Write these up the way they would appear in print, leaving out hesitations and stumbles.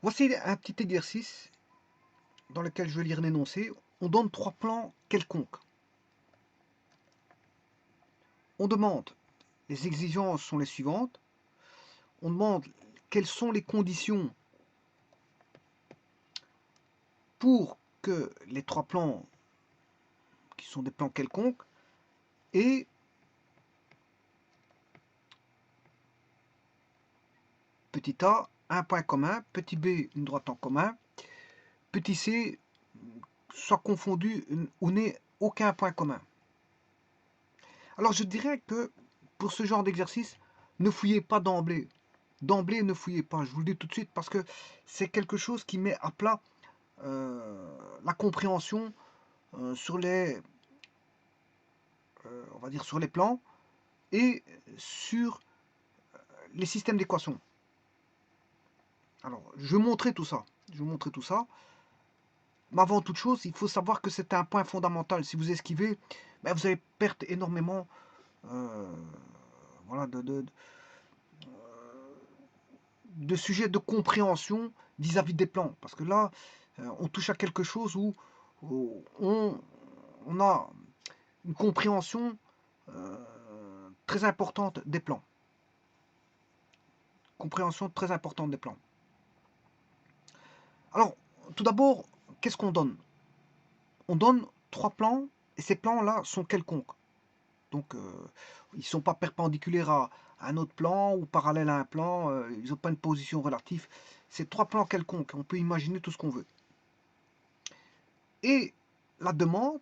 Voici un petit exercice dans lequel je vais lire l'énoncé. On donne 3 plans quelconques. On demande, les exigences sont les suivantes. On demande quelles sont les conditions pour que les 3 plans, qui sont des plans quelconques, aient petit a, un point commun, petit b, une droite en commun, petit c, soit confondu ou n'ait aucun point commun. Alors je dirais que pour ce genre d'exercice, ne fouillez pas d'emblée. D'emblée, ne fouillez pas, je vous le dis tout de suite, parce que c'est quelque chose qui met à plat la compréhension sur les, on va dire sur les plans et sur les systèmes d'équations. Alors, je vais montrer tout ça. Je vais montrer tout ça. Mais avant toute chose, il faut savoir que c'est un point fondamental. Si vous esquivez, ben vous allez perdre énormément voilà, de sujets de compréhension vis-à-vis des plans. Parce que là, on touche à quelque chose où on a une compréhension très importante des plans. Compréhension très importante des plans. Alors, tout d'abord, qu'est-ce qu'on donne? On donne 3 plans, et ces plans-là sont quelconques. Donc, ils ne sont pas perpendiculaires à un autre plan ou parallèles à un plan, ils n'ont pas une position relative. C'est 3 plans quelconques, on peut imaginer tout ce qu'on veut. Et la demande,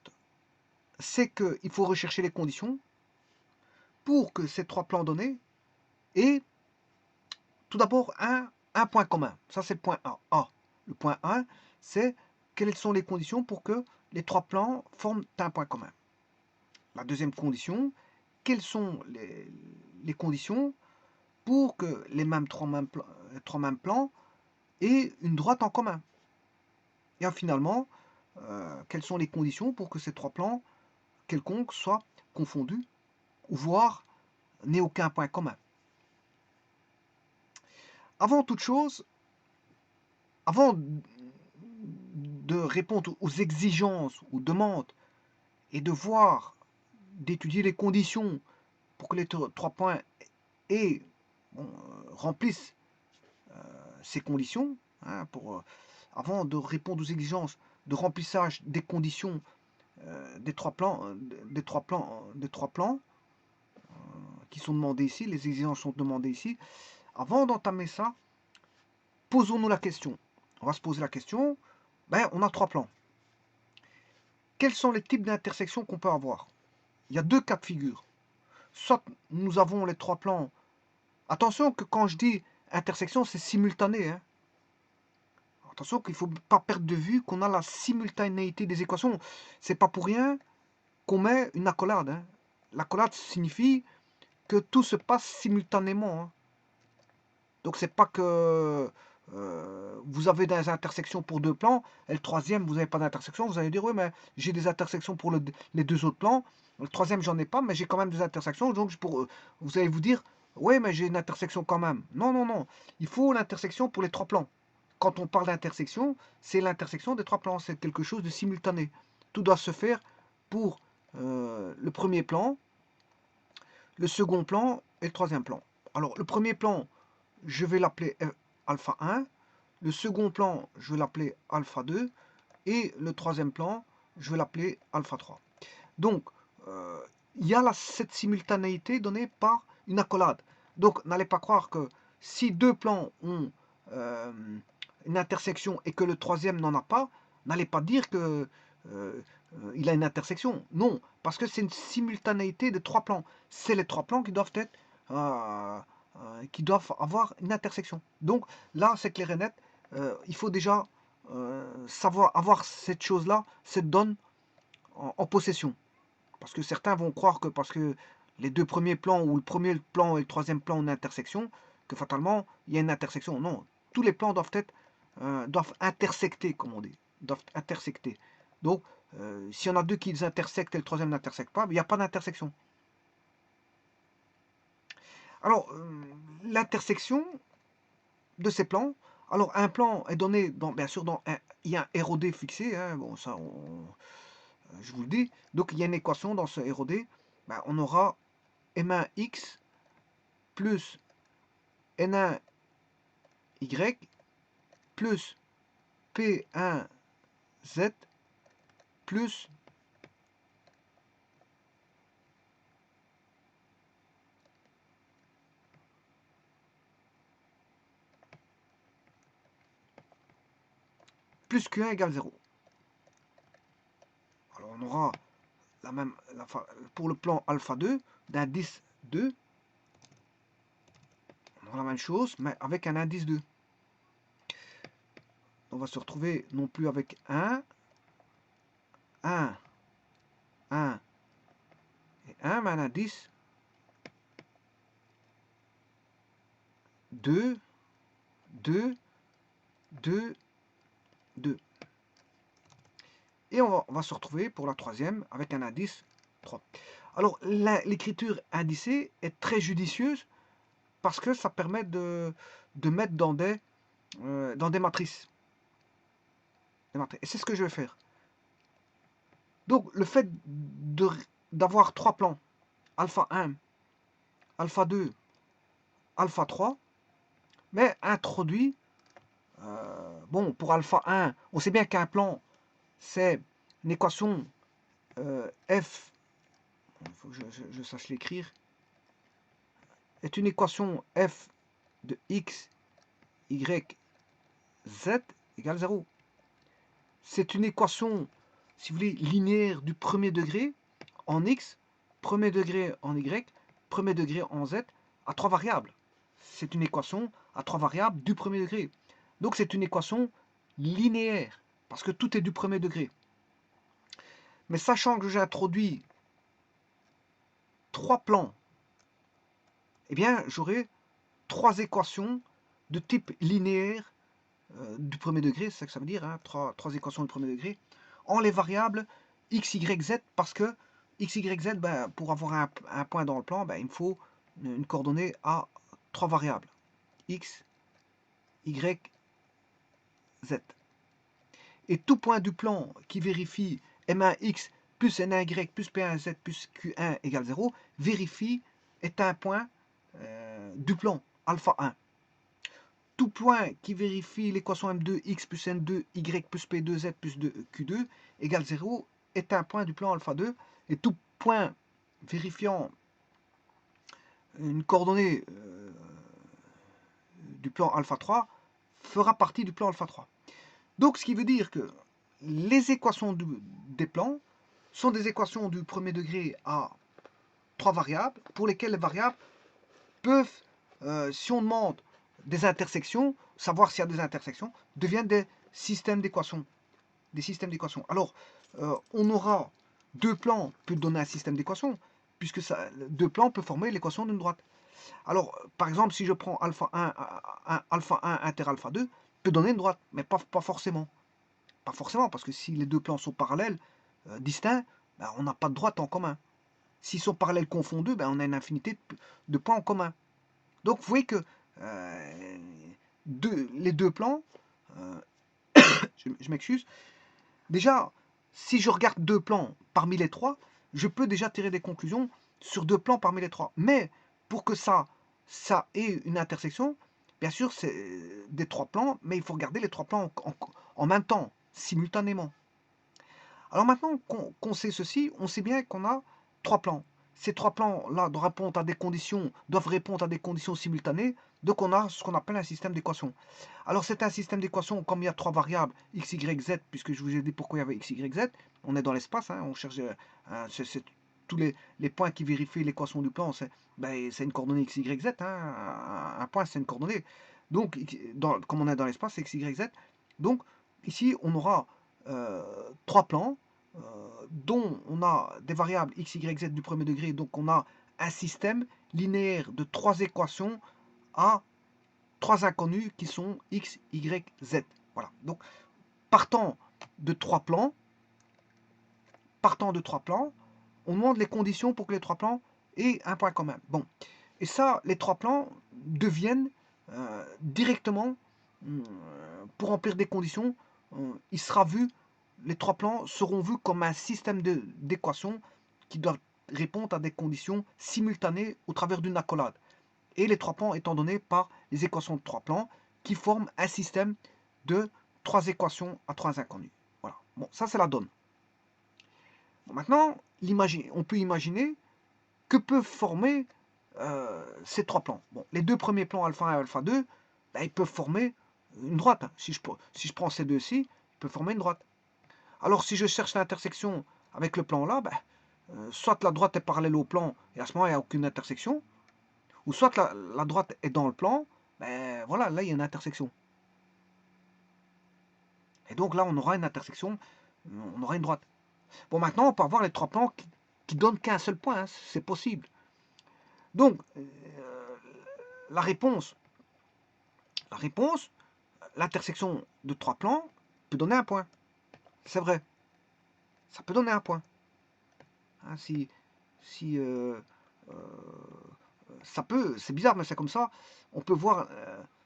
c'est qu'il faut rechercher les conditions pour que ces 3 plans donnés aient tout d'abord un point commun. Ça, c'est le point A. Le point 1, c'est quelles sont les conditions pour que les 3 plans forment un point commun. La deuxième condition, quelles sont les conditions pour que les trois mêmes plans aient une droite en commun. Et finalement, quelles sont les conditions pour que ces 3 plans quelconques soient confondus, voire n'aient aucun point commun. Avant toute chose, avant de répondre aux exigences, aux demandes, et de voir, d'étudier les conditions pour que les 3 points remplissent ces conditions, hein, avant de répondre aux exigences de remplissage des conditions des 3 plans, qui sont demandés ici, les exigences sont demandées ici. Avant d'entamer ça, posons-nous la question. On va se poser la question, on a 3 plans. Quels sont les types d'intersections qu'on peut avoir? Il y a 2 cas de figure. Soit nous avons les 3 plans. Attention que quand je dis intersection, c'est simultané. Hein. Attention qu'il ne faut pas perdre de vue qu'on a la simultanéité des équations. C'est pas pour rien qu'on met une accolade. Hein. L'accolade signifie que tout se passe simultanément. Hein. Donc c'est pas que vous avez des intersections pour 2 plans, et le troisième, vous n'avez pas d'intersection. Vous allez dire, oui, mais j'ai des intersections pour les 2 autres plans. Le troisième, j'en ai pas, mais j'ai quand même des intersections. Donc vous allez vous dire, oui, mais j'ai une intersection quand même. Non, non, non. Il faut l'intersection pour les 3 plans. Quand on parle d'intersection, c'est l'intersection des 3 plans. C'est quelque chose de simultané. Tout doit se faire pour le premier plan, le second plan et le troisième plan. Alors, le premier plan, je vais l'appeler alpha 1. Le second plan, je vais l'appeler alpha 2. Et le troisième plan, je vais l'appeler alpha 3. Donc, il y a cette simultanéité donnée par une accolade. Donc, n'allez pas croire que si 2 plans ont une intersection et que le troisième n'en a pas, n'allez pas dire que il a une intersection. Non, parce que c'est une simultanéité de 3 plans. C'est les 3 plans qui doivent être qui doivent avoir une intersection. Donc là, c'est clair et net. Il faut déjà savoir avoir cette chose-là, cette donne en possession. Parce que certains vont croire que parce que les 2 premiers plans ou le premier plan et le troisième plan ont une intersection, que fatalement il y a une intersection. Non, tous les plans doivent intersecter, comme on dit, doivent intersecter. Donc, s'il y en a 2 qui intersectent et le troisième n'intersecte pas, il n'y a pas d'intersection. Alors, l'intersection de ces plans, Alors, un plan est donné, bien sûr, il y a un ROD fixé, hein, bon, ça, je vous le dis. Donc, il y a une équation dans ce ROD. Ben, on aura M1X plus N1Y plus P1Z plus Q1 égale 0. Alors, on aura la même, pour le plan alpha 2, d'indice 2, on aura la même chose, mais avec un indice 2. On va se retrouver non plus avec 1, 1, 1 et 1, mais un indice 2, 2, 2, 2. Et on va se retrouver pour la troisième avec un indice 3. Alors, l'écriture indicée est très judicieuse parce que ça permet de mettre dans des matrices. Et c'est ce que je vais faire. Donc, le fait d'avoir trois plans, alpha 1, alpha 2, alpha 3, mais introduit, bon, pour alpha 1, on sait bien qu'un plan, c'est une équation f, il faut que je sache l'écrire, est une équation f de x, y, z égale 0. C'est une équation, si vous voulez, linéaire du premier degré en x, premier degré en y, premier degré en z, à trois variables. C'est une équation à trois variables du premier degré. Donc c'est une équation linéaire, parce que tout est du premier degré. Mais sachant que j'ai introduit trois plans, eh bien j'aurai trois équations de type linéaire du premier degré, c'est ça que ça veut dire, hein, trois équations du premier degré, en les variables x, y, z, parce que x, y, z, ben, pour avoir un point dans le plan, ben, il me faut une coordonnée à trois variables, x, y, z. Et tout point du plan qui vérifie M1x plus N1y plus P1z plus Q1 égale 0, vérifie est un point du plan alpha 1. Tout point qui vérifie l'équation M2x plus N2y plus P2z plus Q2 égale 0 est un point du plan alpha 2. Et tout point vérifiant une coordonnée du plan alpha 3 fera partie du plan alpha 3. Donc ce qui veut dire que les équations des plans sont des équations du premier degré à trois variables, pour lesquelles les variables peuvent, si on demande des intersections, savoir s'il y a des intersections, deviennent des systèmes d'équations. Des systèmes d'équations. Alors, on aura deux plans peut donner un système d'équations, puisque deux plans peuvent former l'équation d'une droite. Alors, par exemple, si je prends alpha 1 inter alpha 2, peut donner une droite, mais pas forcément. Pas forcément, parce que si les deux plans sont parallèles, distincts, ben, on n'a pas de droite en commun. S'ils sont parallèles confondus, ben, on a une infinité de points en commun. Donc vous voyez que les deux plans, je m'excuse, déjà, si je regarde deux plans parmi les trois, je peux déjà tirer des conclusions sur deux plans parmi les trois. Mais pour que ça ait une intersection, bien sûr, c'est des trois plans, mais il faut regarder les trois plans en même temps, simultanément. Alors maintenant qu'on sait ceci, on sait bien qu'on a trois plans. Ces trois plans-là doivent répondre à des conditions simultanées, donc on a ce qu'on appelle un système d'équations. Alors c'est un système d'équations, comme il y a trois variables, x, y, z, puisque je vous ai dit pourquoi il y avait x, y, z, on est dans l'espace, hein, on cherche tous les points qui vérifient l'équation du plan, c'est une coordonnée x, y, z, hein, un point c'est une coordonnée. Donc, comme on est dans l'espace, c'est x, y, z. Donc ici on aura trois plans, dont on a des variables x, y, z du premier degré, donc on a un système linéaire de trois équations à trois inconnus qui sont x, y, z. Voilà. Donc, partant de trois plans, on demande les conditions pour que les trois plans aient un point commun. Bon. Et ça, les trois plans deviennent directement pour remplir des conditions, il sera vu, les trois plans seront vus comme un système d'équations qui doivent répondre à des conditions simultanées au travers d'une accolade. Et les trois plans étant donnés par les équations de trois plans qui forment un système de trois équations à trois inconnus. Voilà. Bon, ça c'est la donne. Bon, maintenant, on peut imaginer que peuvent former ces trois plans. Bon, les deux premiers plans alpha 1 et alpha 2, ben, ils peuvent former une droite. Si je prends ces deux-ci, ils peuvent former une droite. Alors si je cherche l'intersection avec le plan là, ben, soit la droite est parallèle au plan et à ce moment il n'y a aucune intersection, ou soit la droite est dans le plan, ben voilà, là il y a une intersection. Et donc là on aura une intersection, on aura une droite. Bon, maintenant on peut avoir les trois plans qui donnent qu'un seul point, hein, c'est possible. Donc la réponse, l'intersection de trois plans peut donner un point. C'est vrai, ça peut donner un point. Hein, si ça peut, c'est bizarre, mais c'est comme ça. On peut voir,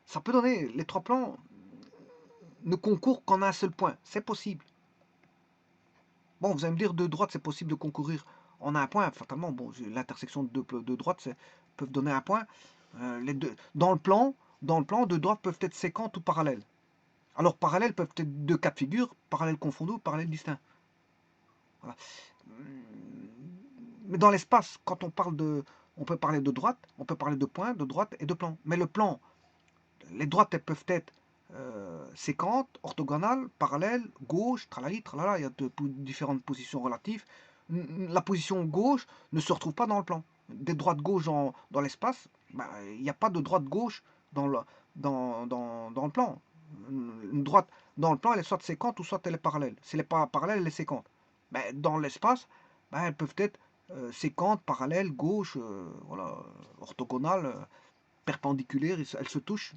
ça peut donner, les trois plans ne concourent qu'en un seul point. C'est possible. Bon, vous allez me dire, de droite, c'est possible de concourir en un point. Fatalement, bon, l'intersection de deux droites peuvent donner un point. Les deux, dans le plan, deux droites peuvent être séquentes ou parallèles. Alors, parallèles peuvent être deux cas de figure, parallèles confondus ou parallèles distincts. Voilà. Mais dans l'espace, quand on parle on peut parler de droite, on peut parler de point, de droite et de plan. Mais le plan, les droites elles peuvent être séquentes, orthogonales, parallèles, gauche, tralali, tralala, il y a différentes positions relatives. La position gauche ne se retrouve pas dans le plan. Des droites-gauche dans l'espace, ben, il n'y a pas de droite-gauche dans le plan. Une droite dans le plan, elle est soit séquente ou soit elle est parallèle. Si elle n'est pas parallèle, elle est séquente. Ben, dans l'espace, ben, elles peuvent être séquentes, parallèles, gauche, voilà, orthogonales, perpendiculaires, elles se touchent,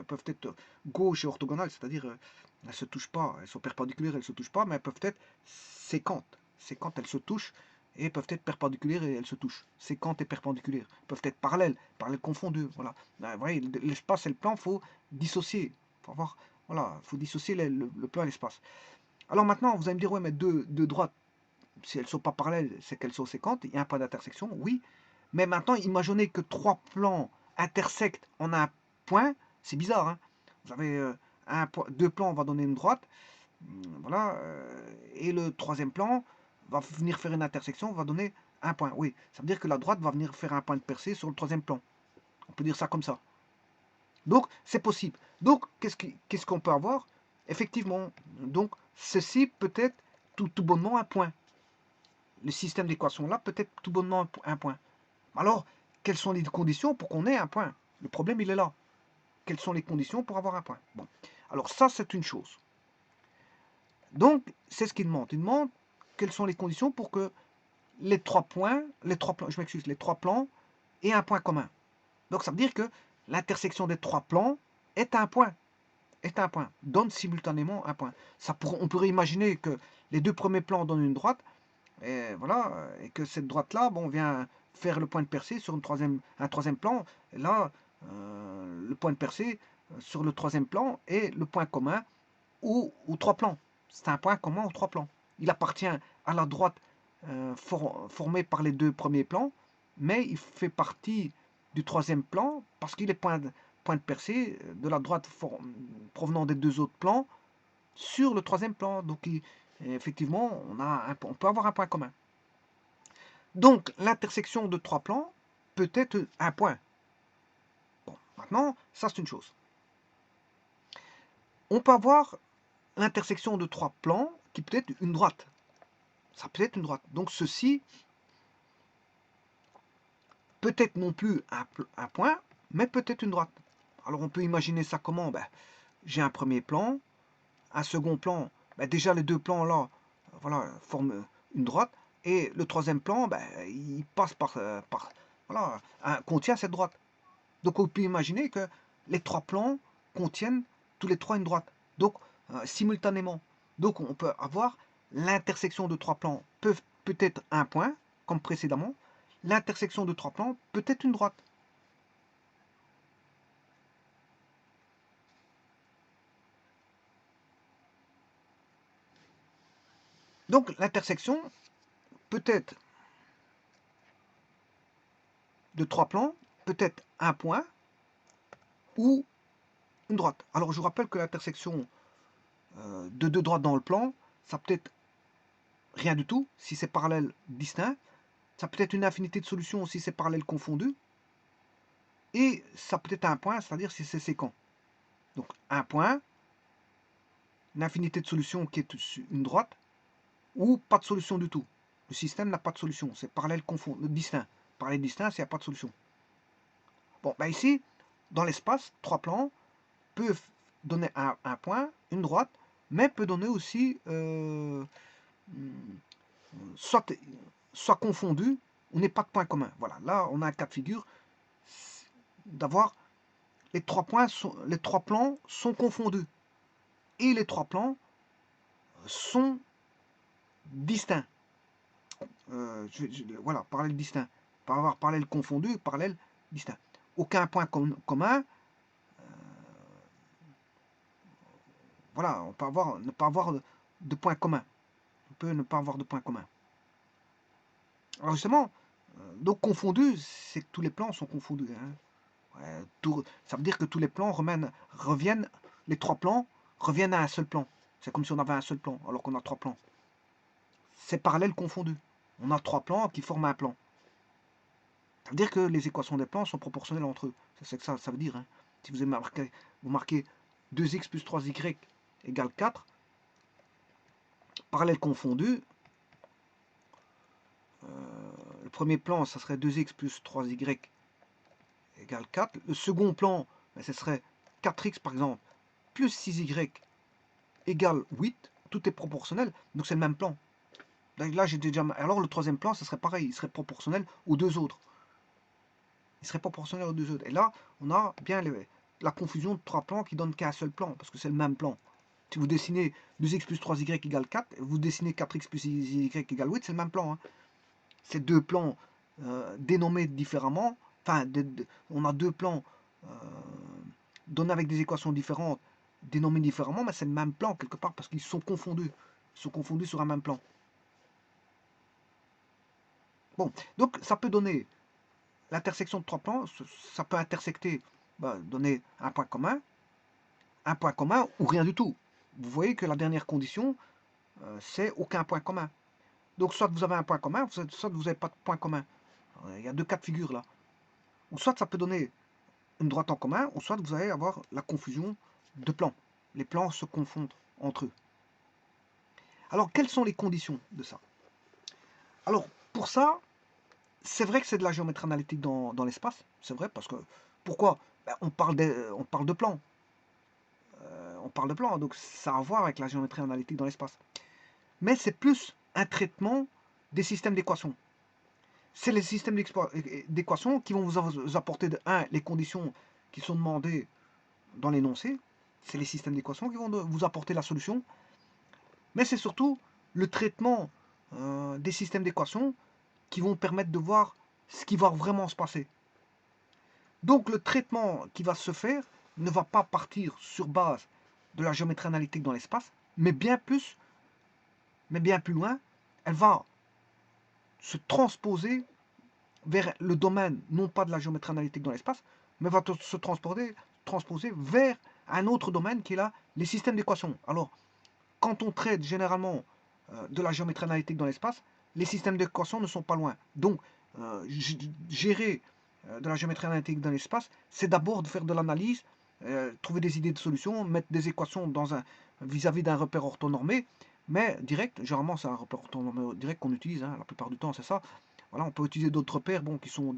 peuvent être gauche et orthogonales, c'est-à-dire elles ne se touchent pas, elles sont perpendiculaires, elles ne se touchent pas, mais elles peuvent être séquentes. Séquentes, elles se touchent, et peuvent être perpendiculaires et elles se touchent. Séquentes et perpendiculaires, peuvent être parallèles confondues. Voilà. Vous voyez, l'espace et le plan, il faut dissocier. Faut avoir, voilà, faut dissocier le plan et l'espace. Alors maintenant, vous allez me dire, ouais, mais deux droites, si elles ne sont pas parallèles, c'est qu'elles sont séquentes, il y a un point d'intersection, oui. Mais maintenant, imaginez que trois plans intersectent en un point, c'est bizarre, hein. Vous avez deux plans, on va donner une droite, voilà, et le troisième plan va venir faire une intersection, va donner un point. Oui, ça veut dire que la droite va venir faire un point de percée sur le troisième plan. On peut dire ça comme ça. Donc, c'est possible. Donc, qu'est-ce qu'on peut avoir? Effectivement, donc, ceci peut être tout bonnement un point. Le système d'équation là peut être tout bonnement un point. Alors, quelles sont les conditions pour qu'on ait un point? Le problème, il est là. Quelles sont les conditions pour avoir un point? Bon, alors ça, c'est une chose. Donc, c'est ce qu'il demande. Il demande quelles sont les conditions pour que les trois plans, les trois plans aient un point commun. Donc, ça veut dire que l'intersection des trois plans est un point. Donne simultanément un point. On pourrait imaginer que les deux premiers plans donnent une droite, et voilà, et que cette droite-là, bon, vient faire le point de percée sur un troisième plan. Et là, le point de percée sur le troisième plan est le point commun aux trois plans. C'est un point commun aux trois plans. Il appartient à la droite formée par les deux premiers plans, mais il fait partie du troisième plan parce qu'il est point de percée de la droite provenant des deux autres plans sur le troisième plan. Donc, effectivement, on peut avoir un point commun. Donc, l'intersection de trois plans peut être un point. Bon, maintenant, ça c'est une chose. On peut avoir l'intersection de trois plans qui peut être une droite. Ça peut être une droite. Donc, ceci peut être non plus un point, mais peut être une droite. Alors, on peut imaginer ça comment? Ben, j'ai un premier plan, un second plan. Ben, déjà, les deux plans là, voilà, forment une droite. Et le troisième plan, ben, il passe voilà, contient cette droite. Donc on peut imaginer que les trois plans contiennent tous les trois une droite. Donc simultanément. Donc on peut avoir l'intersection de trois plans peut être un point, comme précédemment. L'intersection de trois plans peut être une droite. Donc l'intersection peut être de 3 plans, peut être un point ou une droite. Alors je vous rappelle que l'intersection de deux droites dans le plan, ça peut être rien du tout si c'est parallèle distinct, ça peut être une infinité de solutions si c'est parallèle confondu, et ça peut être un point, c'est-à-dire si c'est séquent. Donc un point, une infinité de solutions qui est une droite, ou pas de solution du tout. Le système n'a pas de solution, c'est parallèle distinct. Parallèle distinct, c'est n'y a pas de solution. Bon, ben ici, dans l'espace, 3 plans peuvent donner un point, une droite, mais peut donner aussi soit confondu, ou n'est pas de point commun. Voilà, là on a un cas de figure d'avoir les 3 plans sont confondus et les 3 plans sont distincts. Voilà, parallèle distinct. Par avoir parallèle confondu, parallèle distinct. Aucun point commun. Voilà, on peut ne pas avoir de point commun. On peut ne pas avoir de point commun. Alors justement, donc confondu, c'est que tous les plans sont confondus. Hein. Ouais, ça veut dire que tous les plans reviennent, les 3 plans reviennent à un seul plan. C'est comme si on avait un seul plan, alors qu'on a 3 plans. C'est parallèle confondu. On a 3 plans qui forment un plan. Ça veut dire que les équations des plans sont proportionnelles entre eux. C'est que ça veut dire. Hein. Si vous marquez 2x plus 3y égale 4, parallèle confondu, le premier plan, ça serait 2x plus 3y égale 4. Le second plan, ben, ce serait 4x par exemple, plus 6y égale 8. Tout est proportionnel, donc c'est le même plan. Là, j'ai déjà. Alors le troisième plan, ce serait pareil, il serait proportionnel aux deux autres. Il serait proportionnel aux deux autres. Et là, on a bien la confusion de 3 plans qui donne qu'un seul plan, parce que c'est le même plan. Si vous dessinez 2x plus 3y égale 4, vous dessinez 4x plus 6y égale 8, c'est le même plan. Hein. C'est deux plans dénommés différemment. Enfin, on a deux plans donnés avec des équations différentes, dénommés différemment, mais c'est le même plan quelque part, parce qu'ils sont confondus. Ils sont confondus sur un même plan. Bon, donc ça peut donner l'intersection de 3 plans, ça peut intersecter, donner un point commun ou rien du tout. Vous voyez que la dernière condition, c'est aucun point commun. Donc soit vous avez un point commun, soit vous n'avez pas de point commun. Il y a deux cas de figure là. Ou soit ça peut donner une droite en commun, ou soit vous allez avoir la confusion de plans. Les plans se confondent entre eux. Alors quelles sont les conditions de ça? Alors pour ça, c'est vrai que c'est de la géométrie analytique dans l'espace, c'est vrai, parce que pourquoi? On parle de plans. On parle de plans, donc ça a à voir avec la géométrie analytique dans l'espace. Mais c'est plus un traitement des systèmes d'équations. C'est les systèmes d'équations qui vont vous apporter de 1 les conditions qui sont demandées dans l'énoncé. C'est les systèmes d'équations qui vont vous apporter la solution. Mais c'est surtout le traitement des systèmes d'équations qui vont permettre de voir ce qui va vraiment se passer. Donc le traitement qui va se faire ne va pas partir sur base de la géométrie analytique dans l'espace, mais bien plus loin, elle va se transposer vers le domaine, non pas de la géométrie analytique dans l'espace, mais va se transposer vers un autre domaine qui est là, les systèmes d'équations. Alors, quand on traite généralement de la géométrie analytique dans l'espace, les systèmes d'équations ne sont pas loin. Donc, gérer de la géométrie analytique dans l'espace, c'est d'abord de faire de l'analyse, trouver des idées de solutions, mettre des équations dans vis-à-vis d'un repère orthonormé, mais direct, généralement c'est un repère orthonormé direct qu'on utilise, hein, la plupart du temps c'est ça. Voilà, on peut utiliser d'autres repères qui sont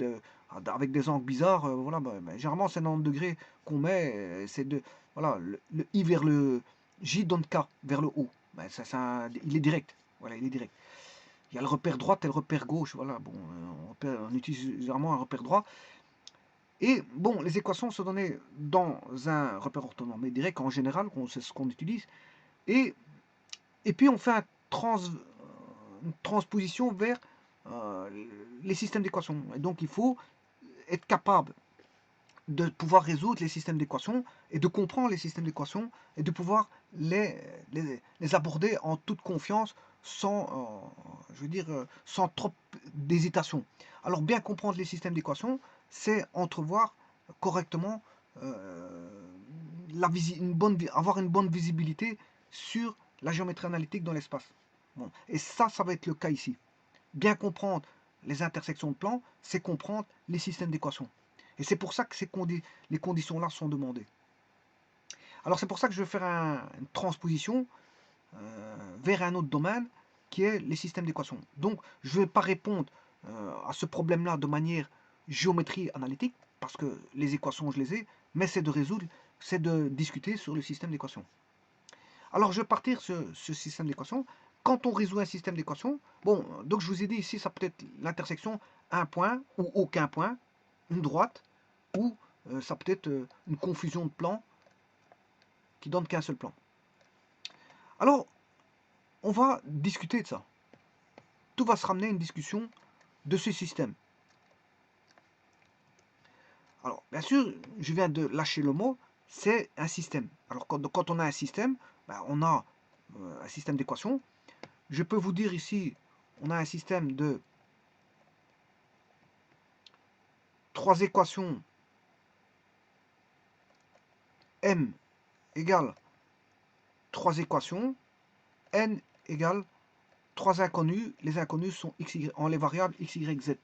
avec des angles bizarres, voilà, généralement c'est 90 degrés qu'on met, c'est voilà, le I vers le J donne K vers le haut. Il est direct. Voilà, il est direct. Il y a le repère droite et le repère gauche. Voilà, bon, on utilise généralement un repère droit. Et bon, les équations sont données dans un repère orthonormé direct en général, c'est ce qu'on utilise. Et puis on fait une transposition vers les systèmes d'équations. Et donc il faut être capable de pouvoir résoudre les systèmes d'équations et de comprendre les systèmes d'équations et de pouvoir les aborder en toute confiance sans, je veux dire, sans trop d'hésitation. Alors bien comprendre les systèmes d'équations, c'est entrevoir correctement avoir une bonne visibilité sur la géométrie analytique dans l'espace. Bon. Et ça va être le cas ici. Bien comprendre les intersections de plans, c'est comprendre les systèmes d'équations. Et c'est pour ça que les conditions-là sont demandées. Alors c'est pour ça que je vais faire une transposition vers un autre domaine qui est les systèmes d'équations. Donc je ne vais pas répondre à ce problème-là de manière géométrie analytique, parce que les équations je les ai, mais c'est de discuter sur le système d'équations. Alors je vais partir sur ce système d'équations. Quand on résout un système d'équations, bon, donc je vous ai dit ici, ça peut être l'intersection un point ou aucun point, une droite, ou ça peut être une confusion de plans qui donne qu'un seul plan. Alors, on va discuter de ça. Tout va se ramener à une discussion de ce système. Alors, bien sûr, je viens de lâcher le mot, c'est un système. Alors, quand on a un système, ben, on a un système d'équations. Je peux vous dire ici, on a un système de 3 équations m égale 3 équations, n égale 3 inconnus. Les inconnus sont en les variables x, y, z.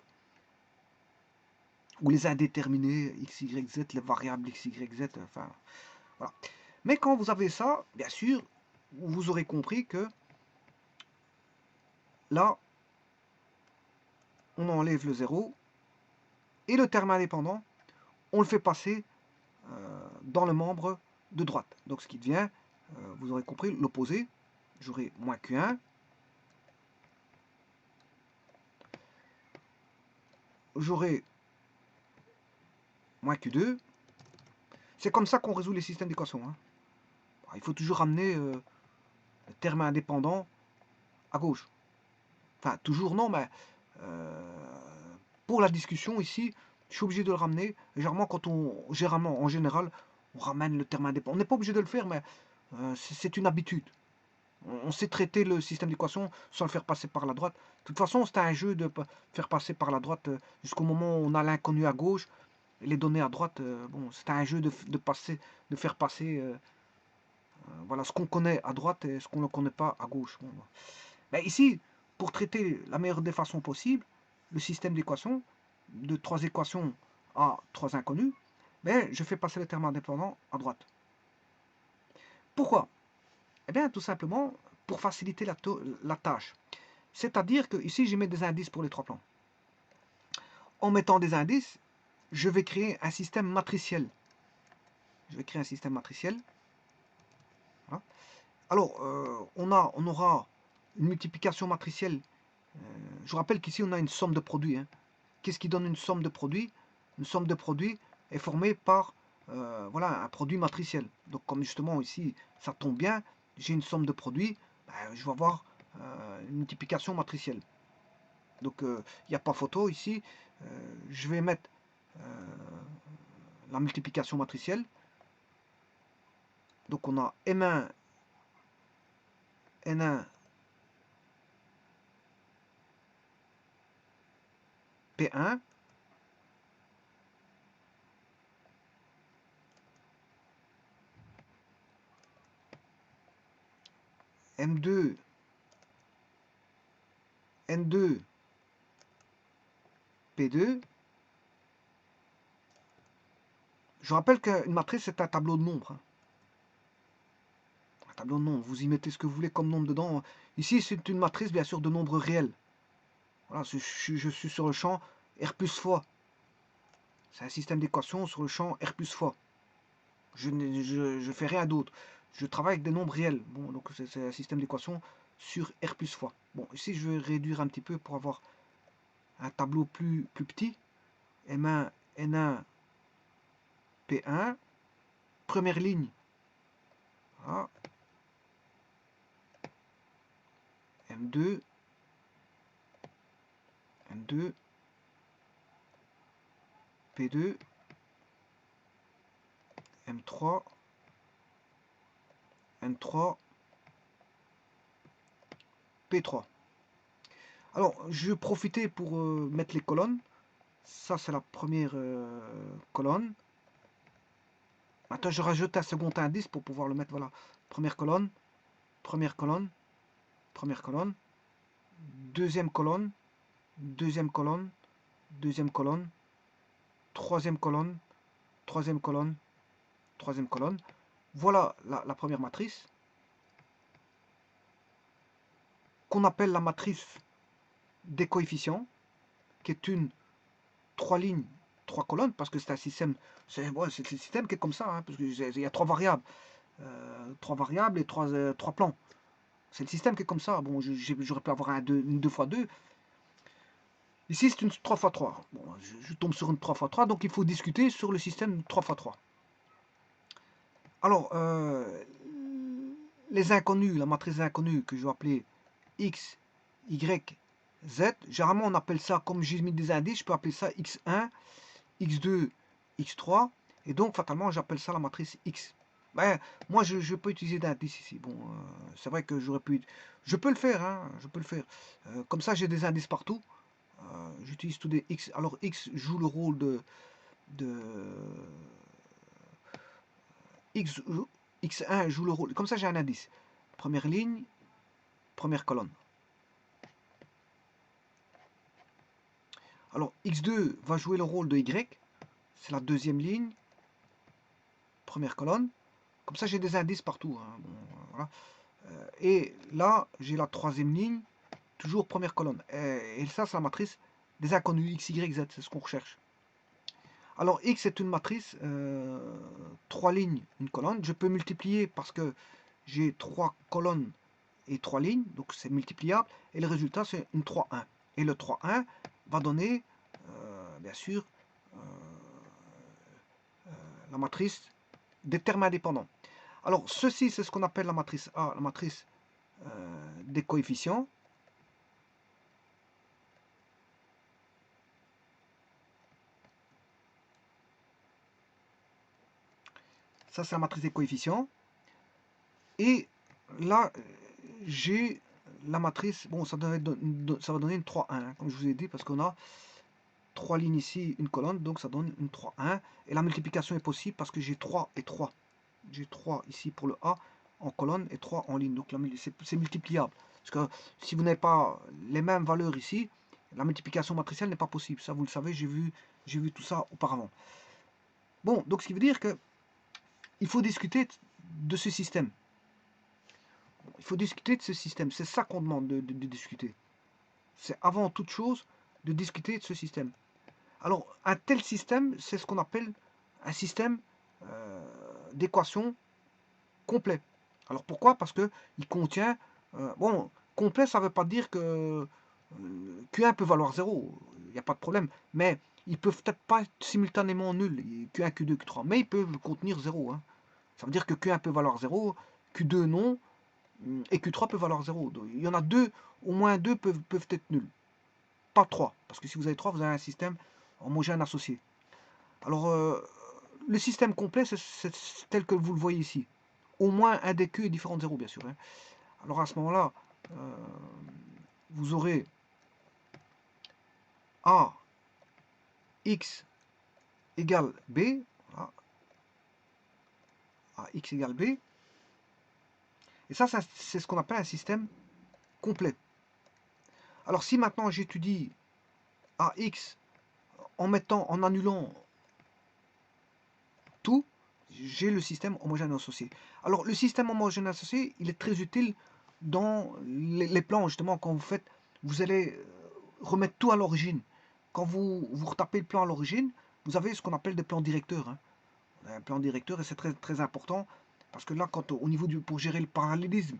Ou les indéterminés x, y, z, les variables x, y, z, enfin, voilà. Mais quand vous avez ça, bien sûr, vous aurez compris que là, on enlève le 0 et le terme indépendant, on le fait passer dans le membre de droite. Donc ce qui devient, vous aurez compris, l'opposé. J'aurai moins Q1. J'aurai moins Q2. C'est comme ça qu'on résout les systèmes d'équations. Hein. Il faut toujours ramener le terme indépendant à gauche. Enfin, toujours non, mais pour la discussion ici, je suis obligé de le ramener. Généralement, en général, on ramène le terme indépendant. On n'est pas obligé de le faire, mais c'est une habitude. On sait traiter le système d'équations sans le faire passer par la droite. De toute façon, c'est un jeu de faire passer par la droite jusqu'au moment où on a l'inconnu à gauche et les données à droite. Bon, c'est un jeu de faire passer voilà, ce qu'on connaît à droite et ce qu'on ne connaît pas à gauche. Bon, ben ici, pour traiter la meilleure des façons possibles, le système d'équations, de 3 équations à 3 inconnus, ben, je fais passer le terme indépendant à droite. Pourquoi? Eh bien, tout simplement, pour faciliter la tâche. C'est-à-dire que ici, je mets des indices pour les 3 plans. En mettant des indices, je vais créer un système matriciel. Je vais créer un système matriciel. Voilà. Alors, on aura une multiplication matricielle. Je vous rappelle qu'ici, on a une somme de produits. Hein. Qu'est-ce qui donne une somme de produits? Une somme de produits est formée par voilà, un produit matriciel. Donc, comme justement ici, ça tombe bien, j'ai une somme de produits, ben, je vais avoir une multiplication matricielle. Donc, il n'y a pas photo ici. Je vais mettre la multiplication matricielle. Donc, on a M1, N1, P1. M2, N2, P2. Je rappelle qu'une matrice, c'est un tableau de nombres. Hein. Un tableau de nombres, vous y mettez ce que vous voulez comme nombre dedans. Ici, c'est une matrice, bien sûr, de nombres réels. Voilà, je suis sur le champ R plus fois. C'est un système d'équations sur le champ R plus fois. Je ne fais rien d'autre. Je travaille avec des nombres réels. Bon, donc c'est un système d'équations sur R plus fois. Bon, ici, je vais réduire un petit peu pour avoir un tableau plus petit. M1, N1, P1. Première ligne. Voilà. M2, N2, P2, M3, N3, P3. Alors, je vais profiter pour mettre les colonnes. Ça, c'est la première colonne. Maintenant, je rajoute un second indice pour pouvoir le mettre. Voilà. Première colonne, première colonne, première colonne, deuxième colonne, deuxième colonne, deuxième colonne, troisième colonne, troisième colonne, troisième colonne. Voilà la première matrice qu'on appelle la matrice des coefficients, qui est une 3 lignes, 3 colonnes, parce que c'est un système, c'est le système qui est comme ça, hein, parce qu'il y a 3 variables. 3 variables et 3 plans. C'est le système qui est comme ça. Bon, j'aurais pu avoir une 2 fois 2. Ici, c'est une 3 fois 3. Bon, je tombe sur une 3 fois 3, donc il faut discuter sur le système 3 fois 3. Alors, les inconnus, la matrice inconnue que je vais appeler x, y, z, généralement on appelle ça, comme j'ai mis des indices, je peux appeler ça x1, x2, x3, et donc fatalement j'appelle ça la matrice x. Ben, moi je ne vais pas utiliser d'indices ici. Bon, c'est vrai que j'aurais pu. Je peux le faire, hein, je peux le faire. Comme ça j'ai des indices partout. J'utilise tous des x. Alors x joue le rôle de x, x1 joue le rôle. Comme ça j'ai un indice. Première ligne, première colonne. Alors x2 va jouer le rôle de y. C'est la deuxième ligne, première colonne. Comme ça j'ai des indices partout. Hein. Bon, voilà. Et là, j'ai la troisième ligne, toujours première colonne. Et ça, c'est la matrice des inconnus, x, y, z, c'est ce qu'on recherche. Alors, x est une matrice, 3 lignes, une colonne. Je peux multiplier parce que j'ai 3 colonnes et 3 lignes, donc c'est multipliable. Et le résultat, c'est une 3,1. Et le 3,1 va donner, bien sûr, la matrice des termes indépendants. Alors, ceci, c'est ce qu'on appelle la matrice A, la matrice des coefficients. Ça, c'est la matrice des coefficients. Et là, j'ai la matrice. Bon, ça va donner une 3,1, hein, comme je vous ai dit, parce qu'on a 3 lignes ici, une colonne, donc ça donne une 3,1. Et la multiplication est possible parce que j'ai 3 et 3. J'ai 3 ici pour le A en colonne et 3 en ligne. Donc c'est multipliable. Parce que si vous n'avez pas les mêmes valeurs ici, la multiplication matricielle n'est pas possible. Ça, vous le savez, j'ai vu tout ça auparavant. Bon, donc ce qui veut dire que il faut discuter de ce système. Il faut discuter de ce système. C'est ça qu'on demande de discuter. C'est avant toute chose de discuter de ce système. Alors, un tel système, c'est ce qu'on appelle un système d'équation complet. Alors pourquoi? Parce qu'il contient... bon, complet, ça ne veut pas dire que Q1 peut valoir 0. Il n'y a pas de problème. Mais ils ne peuvent peut-être pas être simultanément nuls, Q1, Q2, Q3. Mais ils peuvent contenir 0. Hein. Ça veut dire que Q1 peut valoir 0, Q2 non, et Q3 peut valoir 0. Il y en a deux, au moins deux peuvent être nuls. Pas 3, parce que si vous avez 3, vous avez un système homogène associé. Alors, le système complet, c'est tel que vous le voyez ici. Au moins un des Q est différent de 0, bien sûr. Hein. Alors à ce moment-là, vous aurez A x égale B. Voilà. A x égale B. Et ça c'est ce qu'on appelle un système complet. Alors si maintenant j'étudie AX en annulant tout, j'ai le système homogène associé. Alors le système homogène associé, il est très utile dans les plans, justement, quand vous allez remettre tout à l'origine. Quand vous retapez le plan à l'origine, vous avez ce qu'on appelle des plans directeurs. Hein. Un plan directeur, et c'est très, très important, parce que là, au niveau pour gérer le parallélisme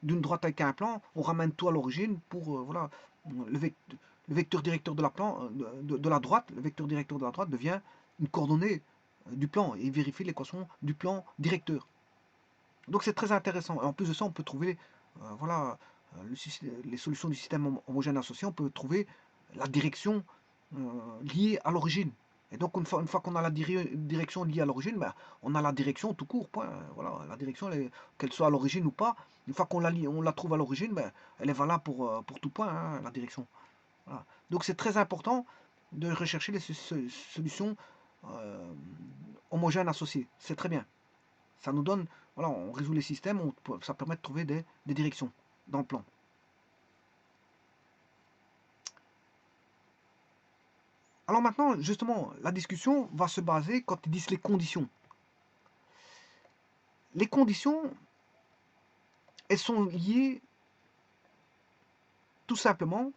d'une droite avec un plan, on ramène tout à l'origine pour, voilà, le vecteur directeur de la, de la droite, le vecteur directeur de la droite devient une coordonnée du plan et vérifie l'équation du plan directeur. Donc c'est très intéressant. Et en plus de ça, on peut trouver voilà, les solutions du système homogène associé, on peut trouver la direction liée à l'origine. Et donc, une fois qu'on a la direction liée à l'origine, ben, on a la direction tout court, point. Voilà, la direction, qu'elle soit à l'origine ou pas, une fois qu'on la trouve à l'origine, ben, elle est valable pour tout point, hein, la direction. Voilà. Donc, c'est très important de rechercher les solutions euh, homogènes associées. C'est très bien. Ça nous donne, voilà, on résout les systèmes, ça permet de trouver des directions dans le plan. Alors maintenant, justement, la discussion va se baser quand ils disent les conditions. Les conditions, elles sont liées tout simplement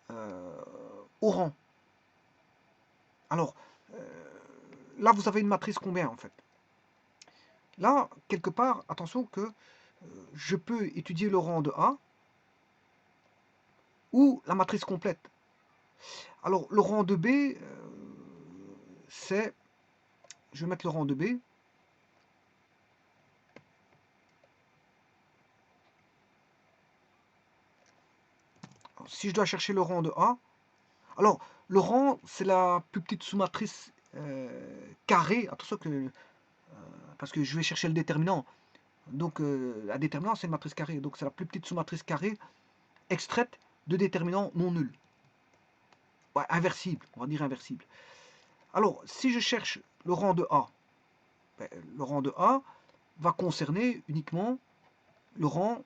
au rang. Alors, là, vous avez une matrice combien en fait? Là, quelque part, attention que je peux étudier le rang de A ou la matrice complète. Alors, le rang de B, c'est... Je vais mettre le rang de B. Alors, si je dois chercher le rang de A, alors, le rang, c'est la plus petite sous-matrice carrée. Attention que... parce que je vais chercher le déterminant. Donc, la déterminant, c'est une matrice carrée. Donc, c'est la plus petite sous-matrice carrée extraite de déterminants non nuls. Ouais, inversible, on va dire inversible. Alors, si je cherche le rang de A, ben, le rang de A va concerner uniquement le rang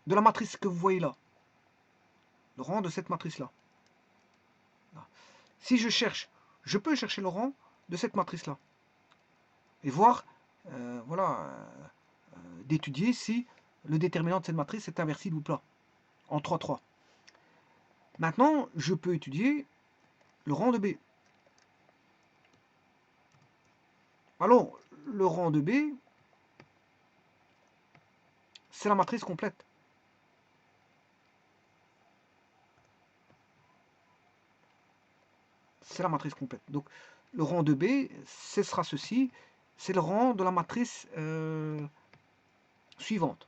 de la matrice que vous voyez là. Le rang de cette matrice-là. Si je cherche, je peux chercher le rang de cette matrice-là. Et voir, voilà, d'étudier si le déterminant de cette matrice est inversible ou pas, en 3-3. Maintenant, je peux étudier le rang de B. Alors, le rang de B, c'est la matrice complète. C'est la matrice complète. Donc, le rang de B, ce sera ceci. C'est le rang de la matrice suivante.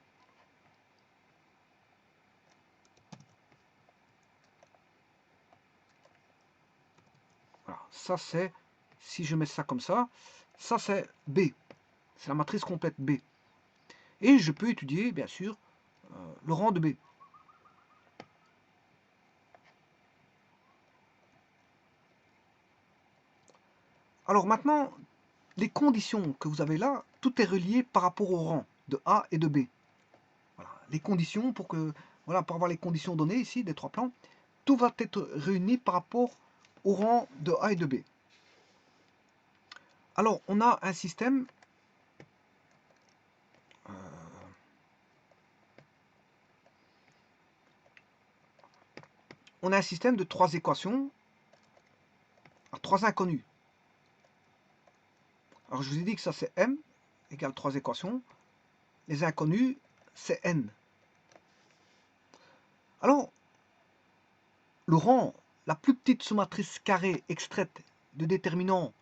Voilà, ça c'est, si je mets ça comme ça c'est B. C'est la matrice complète B. Et je peux étudier, bien sûr, le rang de B. Alors maintenant, les conditions que vous avez là, tout est relié par rapport au rang de A et de B. Voilà, les conditions pour que, voilà, pour avoir les conditions données ici des trois plans, tout va être réuni par rapport au rang de A et de B. Alors, on a un système de trois équations à trois inconnus. Alors, je vous ai dit que ça c'est M égale trois équations. Les inconnus, c'est N. Alors, le rang, la plus petite sous-matrice carrée extraite de déterminants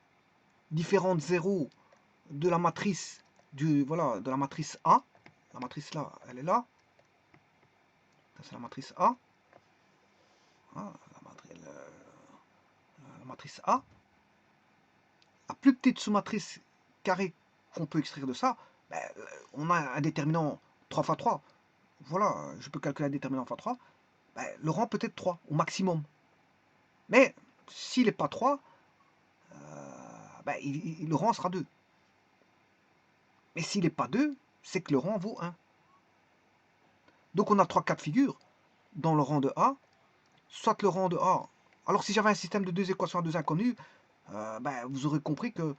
différents de 0 de la matrice voilà, de la matrice A. La matrice là, elle est là. C'est la matrice A. Hein, la matrice A. La plus petite sous-matrice carrée qu'on peut extraire de ça, ben, on a un déterminant 3 fois 3. Voilà, je peux calculer un déterminant fois 3. Ben, le rang peut être 3 au maximum. Mais s'il n'est pas 3, ben, le rang sera 2. Mais s'il n'est pas 2, c'est que le rang vaut 1. Donc on a 3 cas de figure dans le rang de A. Soit le rang de A. Alors si j'avais un système de deux équations à deux inconnues, ben, vous aurez compris que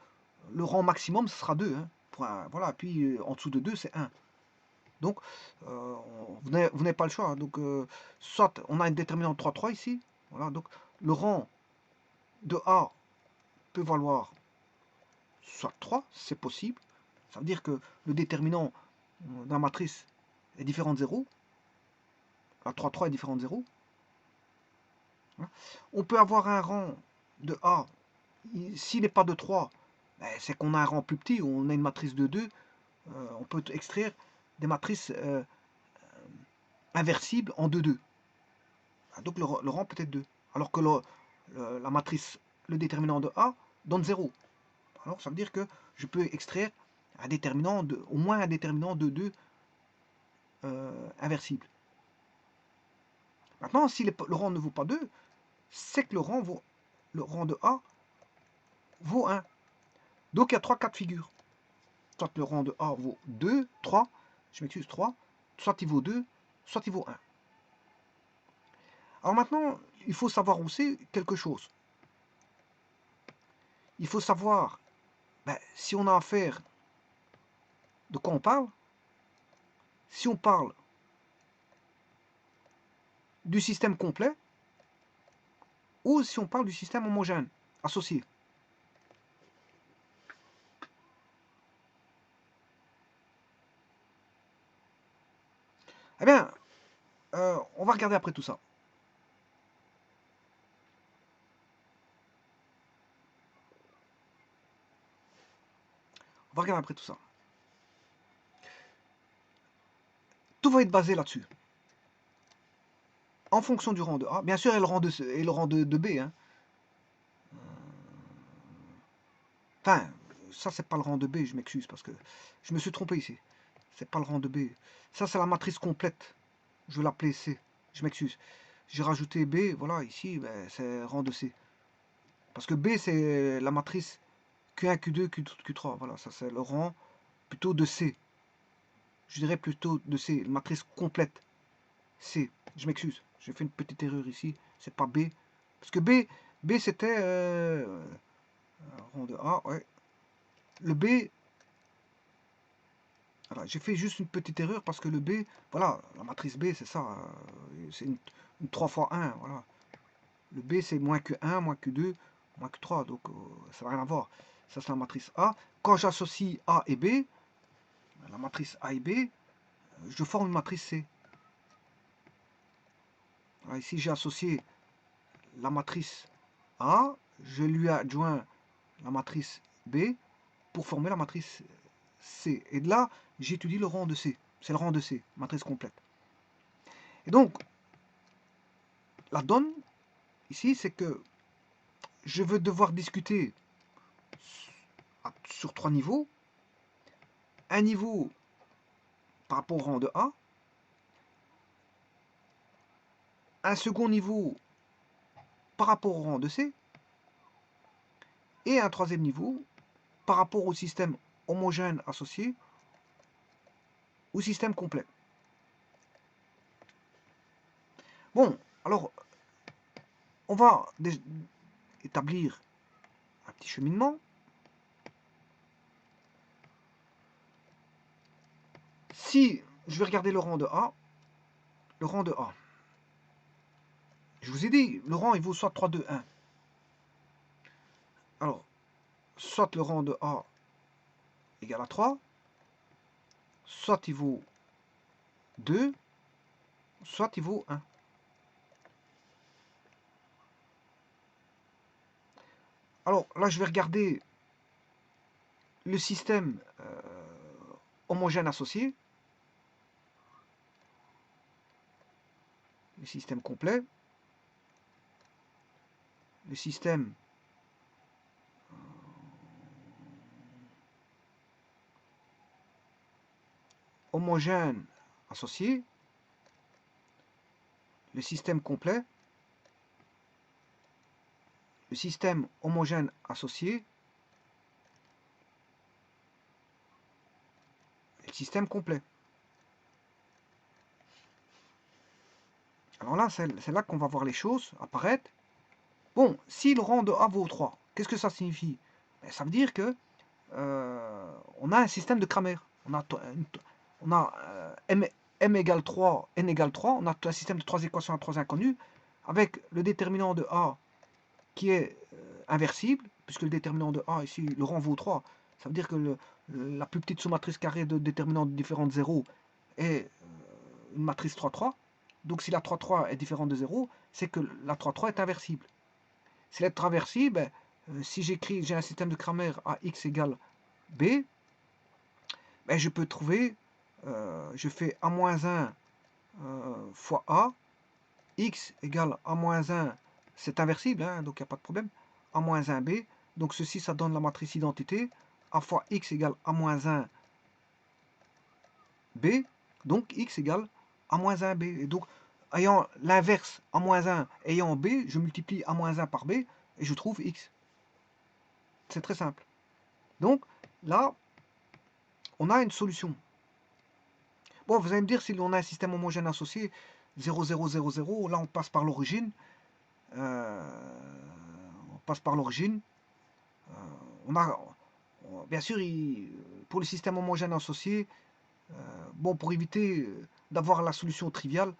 le rang maximum, ce sera 2. Hein. Voilà, puis en dessous de 2, c'est 1. Donc, vous n'avez pas le choix. Donc, soit on a une déterminante 3, 3 ici. Voilà, donc le rang de A peut valoir soit 3, c'est possible. Ça veut dire que le déterminant de la matrice est différent de 0. La 3, 3 est différent de 0. Voilà. On peut avoir un rang de A. S'il n'est pas de 3, ben, c'est qu'on a un rang plus petit, on a une matrice de 2. On peut extraire des matrices inversibles en 2, 2. Donc le rang peut être 2. alors que la matrice, le déterminant de A donne 0. Alors ça veut dire que je peux extraire un déterminant au moins un déterminant de 2 inversible. Maintenant, si le rang ne vaut pas 2, c'est que le rang de A vaut 1. Donc il y a 3 cas de figure. Soit le rang de A vaut 2, 3, je m'excuse, 3, soit il vaut 2, soit il vaut 1. Alors maintenant, il faut savoir aussi quelque chose. Il faut savoir si on a affaire, de quoi on parle. Si on parle du système complet ou si on parle du système homogène associé. Eh bien, on va regarder après tout ça. On va regarder après tout ça. Tout va être basé là-dessus. En fonction du rang de A, bien sûr, et le rang de B. Hein. Enfin, ça, c'est pas le rang de B, je m'excuse, parce que je me suis trompé ici. C'est pas le rang de B. Ça, c'est la matrice complète. Je vais l'appeler C. Je m'excuse. J'ai rajouté B, voilà, ici, c'est rang de C. Parce que B, c'est la matrice Q1, Q2, Q3. Voilà, ça, c'est le rang plutôt de C. Je dirais plutôt de C, matrice complète. C. Je m'excuse. J'ai fait une petite erreur ici. C'est pas B. Parce que B c'était rang de A, ouais. Le B, voilà, j'ai fait juste une petite erreur parce que le B, voilà, la matrice B, c'est ça. C'est une 3 fois 1, voilà. Le B, c'est moins que 1, moins que 2, moins que 3. Donc, ça n'a rien à voir. Ça, c'est la matrice A. Quand j'associe A et B, la matrice A et B, je forme une matrice C. Voilà, ici, j'ai associé la matrice A, je lui adjoins la matrice B pour former la matrice C. Et de là, j'étudie le rang de C. C'est le rang de C, matrice complète. Et donc, la donne, ici, c'est que je veux devoir discuter sur 3 niveaux. Un niveau par rapport au rang de A, un second niveau par rapport au rang de C, et un troisième niveau par rapport au système homogène associé ou système complet. Bon, alors, on va établir un petit cheminement. Si je vais regarder le rang de A, je vous ai dit, le rang il vaut soit 3, 2, 1. Alors, soit le rang de A égale à 3, soit il vaut 2, soit il vaut 1. Alors là, je vais regarder le système homogène associé, le système complet, le système homogène associé, le système complet, le système homogène associé, le système complet. Alors là, c'est là qu'on va voir les choses apparaître. Bon, si le rang de A vaut 3, qu'est-ce que ça signifie? Ça veut dire que on a un système de Cramer. On a m égale 3, n égale 3. On a un système de 3 équations à 3 inconnues avec le déterminant de A qui est inversible, puisque le déterminant de A, ici, le rang vaut 3. Ça veut dire que la plus petite sous-matrice carrée de déterminants différents de 0 est une matrice 3-3. Donc si la 3-3 est différente de 0, c'est que la 3-3 est inversible. Si elle est inversible, si j'ai un système de Cramer à x égale b, je peux trouver, je fais a-1 fois a, x égale a-1 c'est inversible, hein, donc il n'y a pas de problème. A moins 1b, donc ceci, ça donne la matrice identité. A fois x égale A moins 1b, donc x égale A moins 1b. Et donc, ayant l'inverse A moins 1 ayant b, je multiplie A moins 1 par b, et je trouve x. C'est très simple. Donc, là, on a une solution. Bon, vous allez me dire, si on a un système homogène associé, 0, 0, 0, 0, là, on passe par l'origine. On passe par l'origine. On a, bien sûr, pour le système homogène associé, bon, pour éviter d'avoir la solution triviale,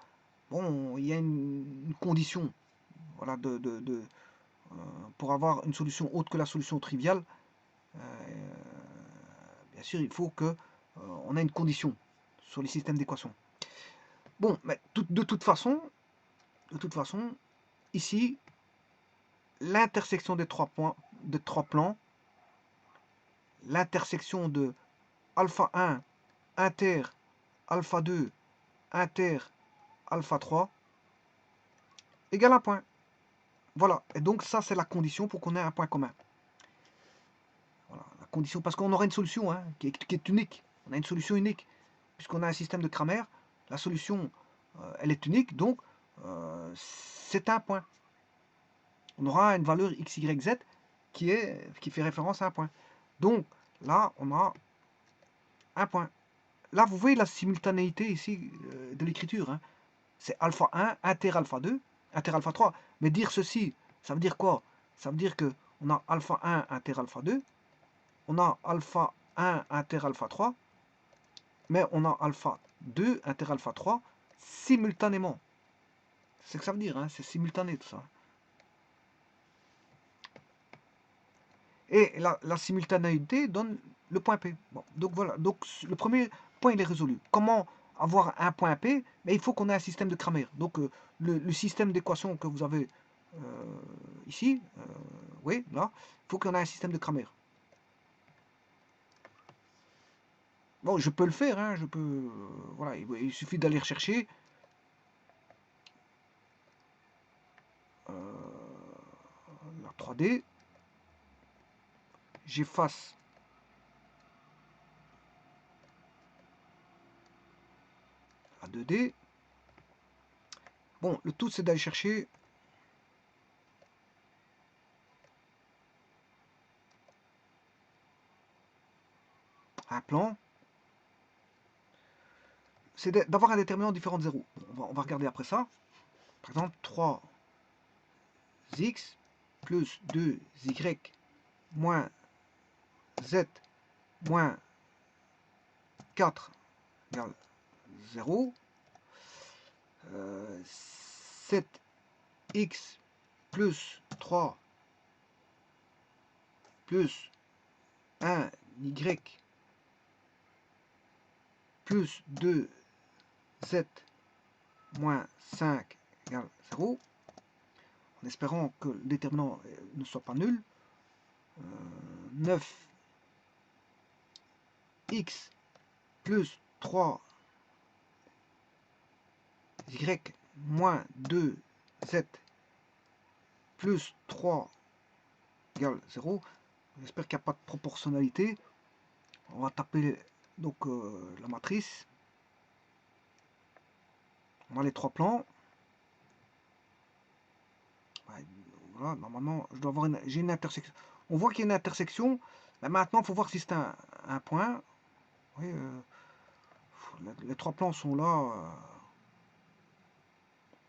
bon, il y a une condition, voilà, pour avoir une solution autre que la solution triviale. Bien sûr, il faut que on ait une condition sur les systèmes d'équations. Bon, mais de toute façon, ici, l'intersection des trois plans, l'intersection de alpha 1 inter alpha 2 inter alpha 3 égale un point. Voilà, et donc ça c'est la condition pour qu'on ait un point commun. Voilà, la condition, parce qu'on aura une solution hein, qui est unique. On a une solution unique. Puisqu'on a un système de Cramer, la solution elle est unique, donc c'est un point. On aura une valeur x, y, z qui fait référence à un point. Donc là, on a un point. Là, vous voyez la simultanéité ici de l'écriture. Hein. C'est alpha 1, inter alpha 2, inter alpha 3. Mais dire ceci, ça veut dire quoi? Ça veut dire que on a alpha 1, inter alpha 2, on a alpha 1, inter alpha 3, mais on a alpha 2, inter alpha 3 simultanément. C'est ce que ça veut dire, hein, c'est simultané tout ça. Et la simultanéité donne le point P. Bon, donc voilà, donc le premier point il est résolu. Comment avoir un point P? Mais il faut qu'on ait un système de Cramer. Donc le système d'équation que vous avez ici, oui, là, il faut qu'on ait un système de Cramer. Bon, je peux le faire, hein, je peux, voilà, il suffit d'aller rechercher. La 3D, j'efface la 2D. Bon, le tout c'est d'aller chercher un plan. C'est d'avoir un déterminant différent de 0. Bon, on va regarder après ça. Par exemple, 3x plus 2y moins z moins 4 égale 0. 7x plus 3 plus 1y plus 2z moins 5 égale 0. En espérant que le déterminant ne soit pas nul. 9x plus 3y moins 2z plus 3 égale 0. J'espère qu'il n'y a pas de proportionnalité. On va taper donc la matrice. On a les trois plans. Voilà, normalement, je dois avoir j'ai une intersection. On voit qu'il y a une intersection. Mais maintenant, il faut voir si c'est un point. Oui, les trois plans sont là.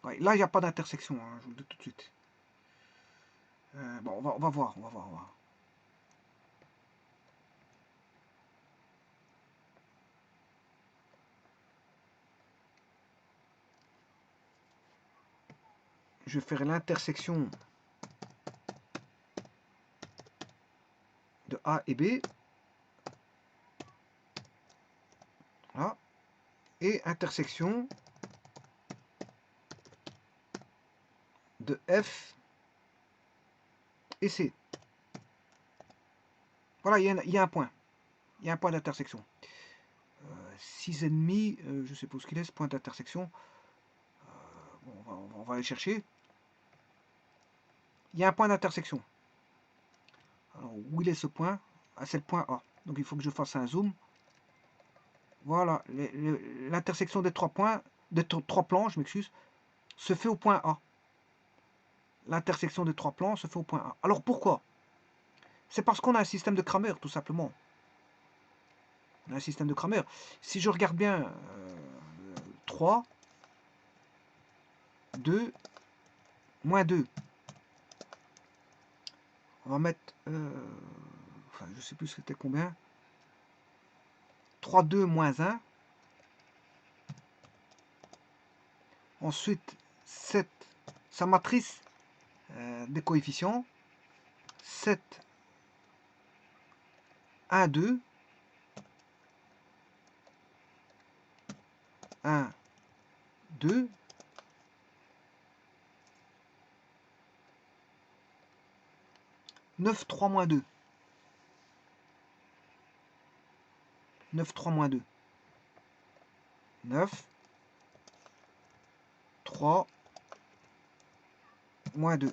Ouais, là, il n'y a pas d'intersection, hein, je vous le dis tout de suite. Bon, on va voir, on va voir. Je vais faire l'intersection de A et B. Voilà. Et intersection de F et C. Voilà, il y a un point. Il y a un point d'intersection. 6,5, je ne sais pas où ce qu'il est, ce point d'intersection. Bon, on va aller chercher. il y a un point d'intersection. Alors, où il est ce point? Ah, c'est le point A. Donc il faut que je fasse un zoom. Voilà, l'intersection des trois points, des trois plans, je m'excuse, se fait au point A. L'intersection des trois plans se fait au point A. Alors pourquoi? C'est parce qu'on a un système de Cramer, tout simplement. On a un système de Cramer. Si je regarde bien, 3, 2, moins 2. On va mettre, enfin, je sais plus c'était combien. 3, 2, moins 1. Ensuite, 7, sa matrice des coefficients. 7, 1, 2. 1, 2. « 9, 3, moins 2. 9, 3, moins 2. 9, 3, moins 2.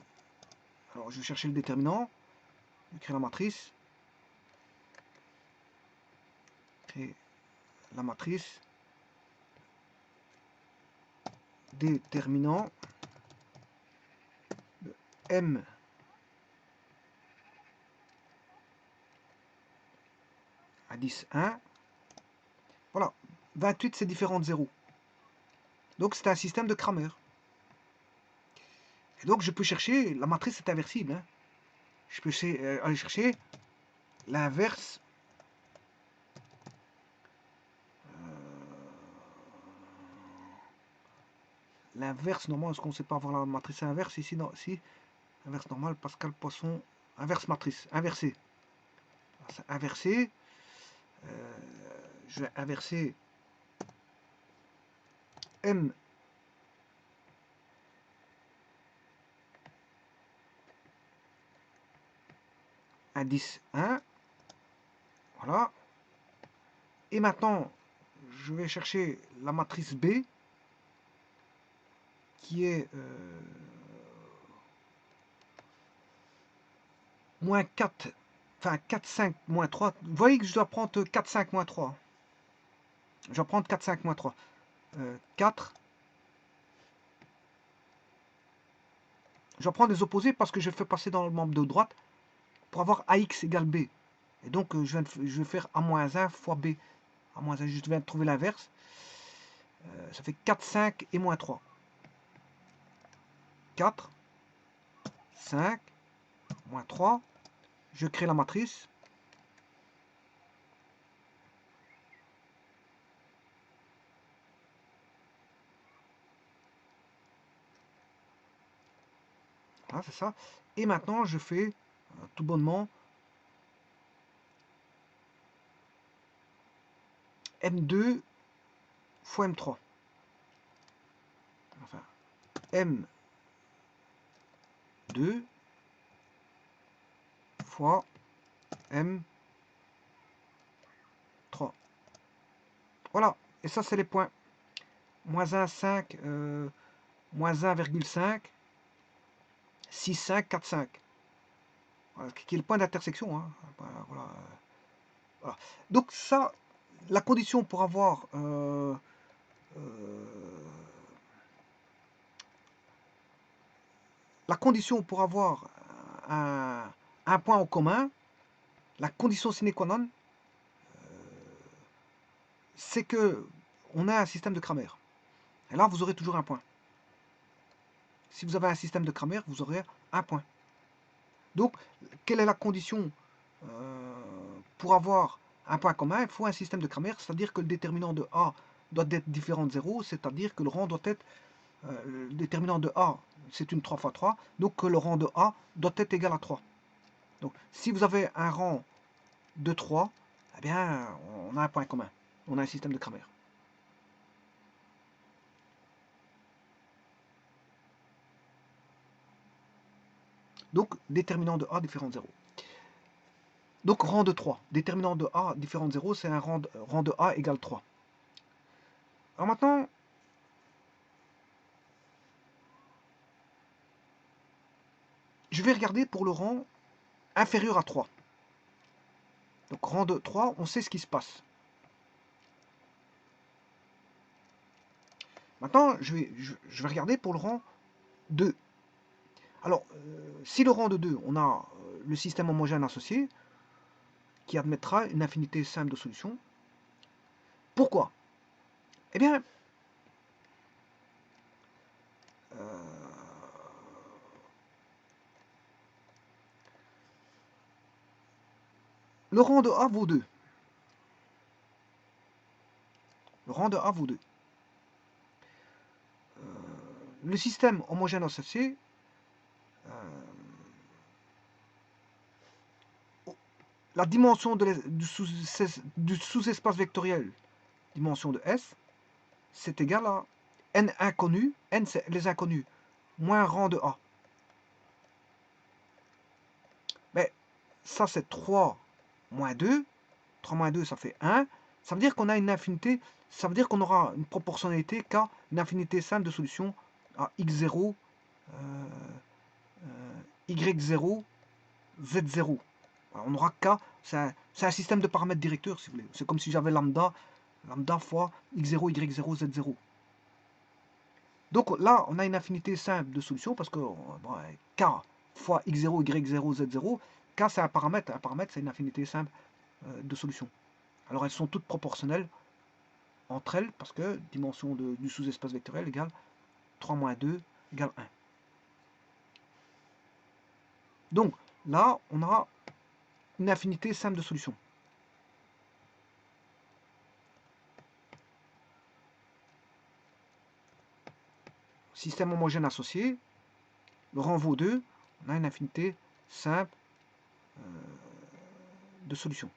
Alors, je vais chercher le déterminant. Écrire la matrice. Créer la matrice. Déterminant de M à 10, 1. Voilà. 28, c'est différent de 0. Donc, c'est un système de Cramer. Et donc, je peux chercher, la matrice est inversible. Hein. Je peux aller chercher l'inverse. L'inverse, normalement, est-ce qu'on ne sait pas avoir la matrice inverse ici? Non, si. Inverse normale, Pascal Poisson. Inverse matrice, inversée. Inversée. Je vais inverser M indice 1. Voilà. Et maintenant, je vais chercher la matrice B qui est moins 4, enfin 4, 5, moins 3. Vous voyez que je dois prendre 4, 5, moins 3. Je dois prendre 4, 5, moins 3. 4. Je vais prendre les opposés parce que je fais passer dans le membre de droite pour avoir AX égale B. Et donc, je vais faire A-1 fois B. A-1, je viens de trouver l'inverse. Ça fait 4, 5 et moins 3. 4, 5, moins 3. Je crée la matrice. Voilà, c'est ça. Et maintenant, je fais tout bonnement M2 fois M3. Enfin, M2 fois M3. Voilà. Et ça, c'est les points. Moins 1, 5, moins 1,5, 6, 5, 4, 5. Voilà, qui est le point d'intersection. Hein. Voilà. Voilà. Donc ça, la condition pour avoir un point en commun, la condition sine qua non, c'est que on a un système de Cramer. Et là, vous aurez toujours un point. Si vous avez un système de Cramer, vous aurez un point. Donc, quelle est la condition pour avoir un point commun? Il faut un système de Cramer, c'est-à-dire que le déterminant de A doit être différent de 0, c'est-à-dire que le rang doit être, le déterminant de A, c'est une 3 fois 3, donc que le rang de A doit être égal à 3. Donc, si vous avez un rang de 3, eh bien, on a un point commun. On a un système de Cramer. Donc, déterminant de A différent de 0. Donc, rang de 3. Déterminant de A différent de 0, c'est un rang de A égale 3. Alors maintenant, je vais regarder pour le rang inférieur à 3. Donc rang de 3, on sait ce qui se passe. Maintenant, je vais regarder pour le rang 2. Alors, si le rang de 2, on a le système homogène associé, qui admettra une infinité simple de solutions. Pourquoi? Eh bien, le rang de A vaut 2. Le rang de A vaut 2. Le système homogène associé, la dimension du sous-espace vectoriel, dimension de S, c'est égal à n inconnus, n c'est les inconnus, moins rang de A. Mais ça c'est 3 moins 2. 3 moins 2 ça fait 1. Ça veut dire qu'on a une infinité, ça veut dire qu'on aura une proportionnalité K, une infinité simple de solutions à x0, y0, z0. Alors, on aura K, c'est un système de paramètres directeurs si vous voulez. C'est comme si j'avais lambda fois x0, y0, z0. Donc là, on a une infinité simple de solutions parce que bon, K fois x0, y0, z0, K c'est un paramètre c'est une infinité simple de solutions. Alors elles sont toutes proportionnelles entre elles parce que dimension du sous-espace vectoriel égale 3 moins 2 égale 1. Donc là, on aura une infinité simple de solutions. Système homogène associé, le rang vaut 2, on a une infinité simple de solutions.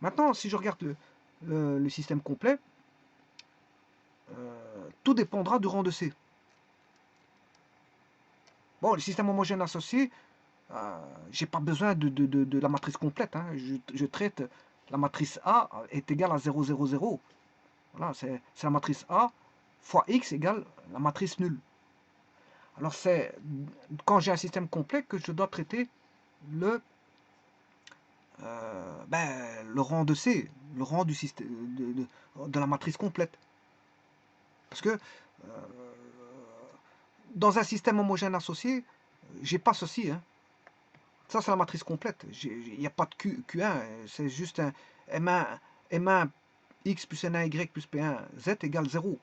Maintenant, si je regarde le système complet, tout dépendra du rang de C. Bon, le système homogène associé, j'ai pas besoin de la matrice complète. Hein. Je traite la matrice A est égale à 0, 0, 0. Voilà, c'est la matrice A fois X égale la matrice nulle. Alors c'est quand j'ai un système complet que je dois traiter le rang de C, le rang du système, de la matrice complète. Parce que dans un système homogène associé, j'ai pas ceci. Hein. Ça, c'est la matrice complète. Il n'y a pas de Q1, c'est juste un M1 X plus N1Y plus P1 Z égale 0.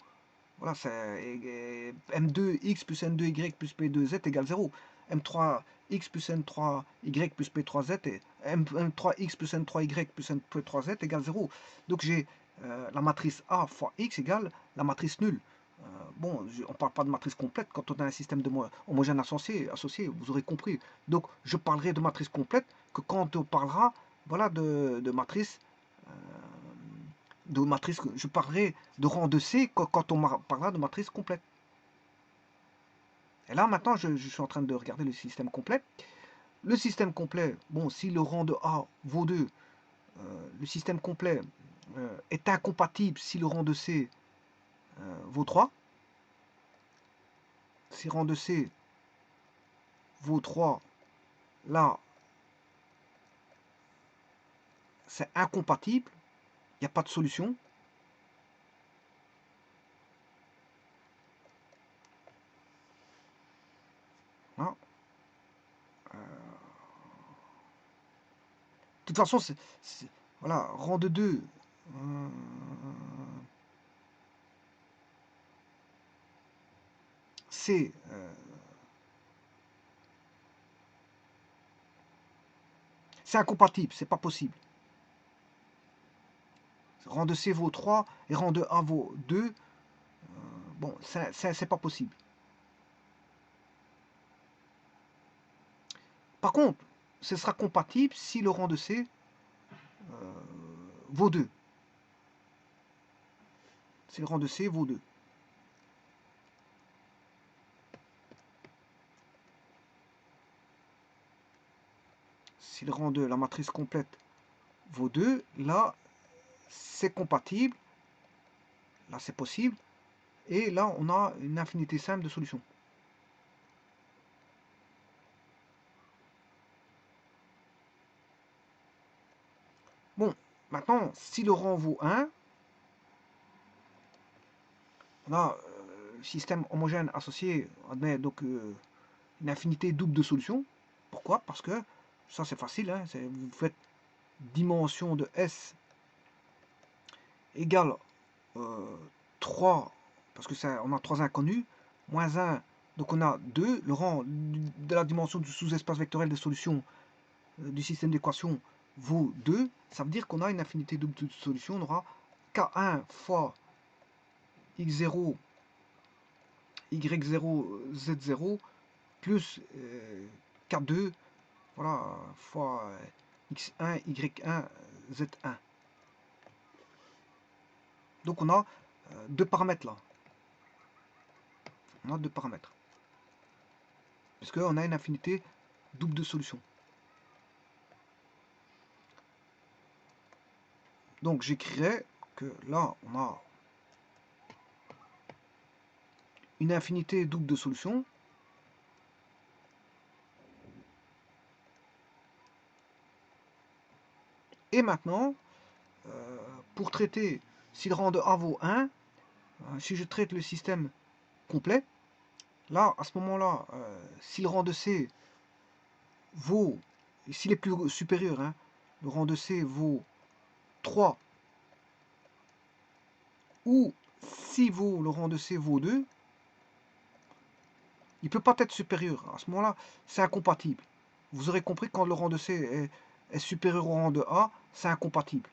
Voilà, c'est M2X plus N2Y plus P2Z égale 0. M3X plus N3Y plus P3Z et M3X plus N3Y plus P3Z égale 0. Donc j'ai la matrice A fois X égale la matrice nulle. Bon, on ne parle pas de matrice complète quand on a un système de homogène associé, vous aurez compris. Donc je parlerai de matrice complète que quand on parlera voilà, de matrice je parlerai de rang de C quand on parlera de matrice complète. Et là, maintenant, je suis en train de regarder le système complet. Le système complet, bon, si le rang de A vaut 2, le système complet est incompatible si le rang de C vaut 3. Si rang de C vaut 3, là, c'est incompatible. Il n'y a pas de solution. Hein. De toute façon, voilà, rang de 2. C'est incompatible, c'est pas possible. Rang de C vaut 3 et rang de A vaut 2. Bon, c'est pas possible. Par contre, ce sera compatible si le rang de C vaut 2. Si le rang de C vaut 2. Si le rang de la matrice complète vaut 2, là, c'est compatible. Là, c'est possible. Et là, on a une infinité simple de solutions. Bon, maintenant, si le rang vaut 1, on a le système homogène associé, on admet donc une infinité double de solutions. Pourquoi? Parce que, ça c'est facile, hein, vous faites dimension de S égale 3, parce que ça, on a 3 inconnus, moins 1, donc on a 2, le rang de la dimension du sous-espace vectoriel des solutions du système d'équations vaut 2, ça veut dire qu'on a une infinité double de solutions, on aura K1 fois X0, Y0, Z0, plus K2, voilà, fois X1, Y1, Z1. Donc on a deux paramètres là. On a deux paramètres. Parce qu'on a une infinité double de solutions. Donc j'écrirais que là, on a une infinité double de solutions. Et maintenant, pour traiter, si le rang de A vaut 1, si je traite le système complet, là, à ce moment-là, si le rang de C vaut, s'il est plus supérieur, hein, le rang de C vaut 3, ou si le rang de C vaut 2, il ne peut pas être supérieur. À ce moment-là, c'est incompatible. Vous aurez compris que quand le rang de C est supérieur au rang de A, c'est incompatible.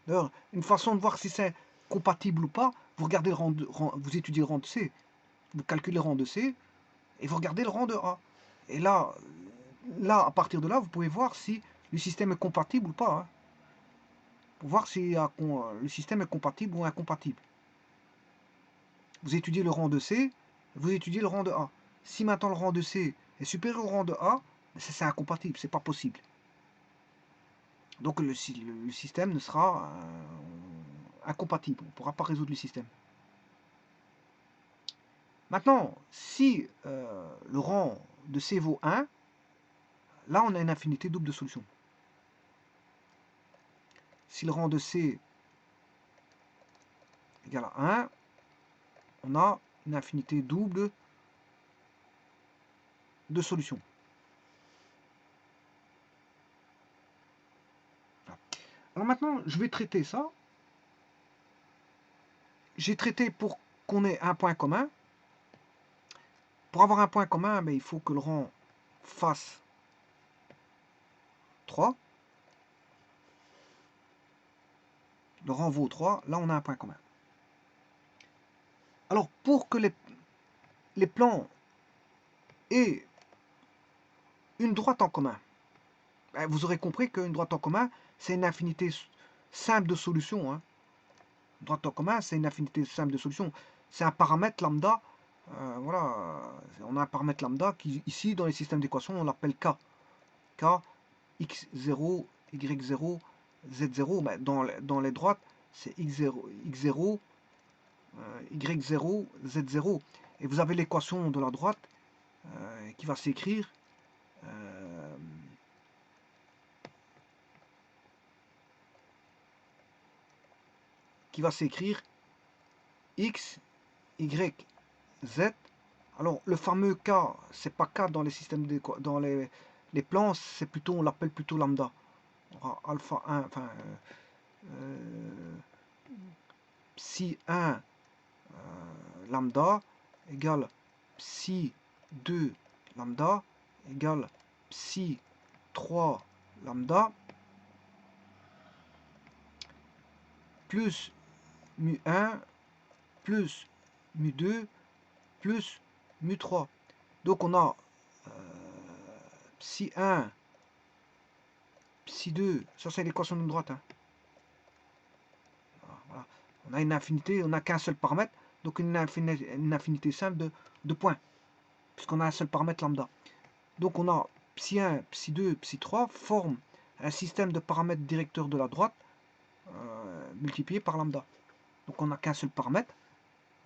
D'ailleurs, une façon de voir si c'est compatible ou pas, vous regardez vous étudiez le rang de C, vous calculez le rang de C, et vous regardez le rang de A. Et là, à partir de là, vous pouvez voir si le système est compatible ou pas. Hein, pour voir si le système est compatible ou incompatible. Vous étudiez le rang de C, vous étudiez le rang de A. Si maintenant le rang de C est supérieur au rang de A, c'est incompatible, c'est pas possible. Donc le système ne sera incompatible, on ne pourra pas résoudre le système. Maintenant, si le rang de C vaut 1, là on a une infinité double de solutions. Si le rang de C égale à 1, on a une infinité double de solutions. Alors maintenant, je vais traiter ça. J'ai traité pour qu'on ait un point commun. Pour avoir un point commun, il faut que le rang fasse 3. Le rang vaut 3. Là, on a un point commun. Alors, pour que les plans aient une droite en commun, vous aurez compris qu'une droite en commun, c'est une infinité simple de solutions. Hein. Une droite en commun, c'est une infinité simple de solutions. C'est un paramètre lambda. Voilà, on a un paramètre lambda qui, ici, dans les systèmes d'équations, on l'appelle K. K, x0, y0, z0. Mais dans les droites, c'est x0, y0, z0. Et vous avez l'équation de la droite qui va s'écrire x, y, z. Alors, le fameux K, c'est pas K dans les systèmes dans les plans, c'est plutôt, on l'appelle plutôt lambda. On aura alpha 1, enfin, psi 1 lambda égale psi 2 lambda égale psi 3 lambda plus mu 1 plus mu 2 plus mu 3. Donc on a psi 1, psi 2, ça c'est l'équation de droite. Hein. Voilà. On a une infinité, on n'a qu'un seul paramètre, donc une infinité simple de points, puisqu'on a un seul paramètre lambda. Donc on a psi 1, psi 2, psi 3 forment un système de paramètres directeurs de la droite multiplié par lambda. Donc on n'a qu'un seul paramètre.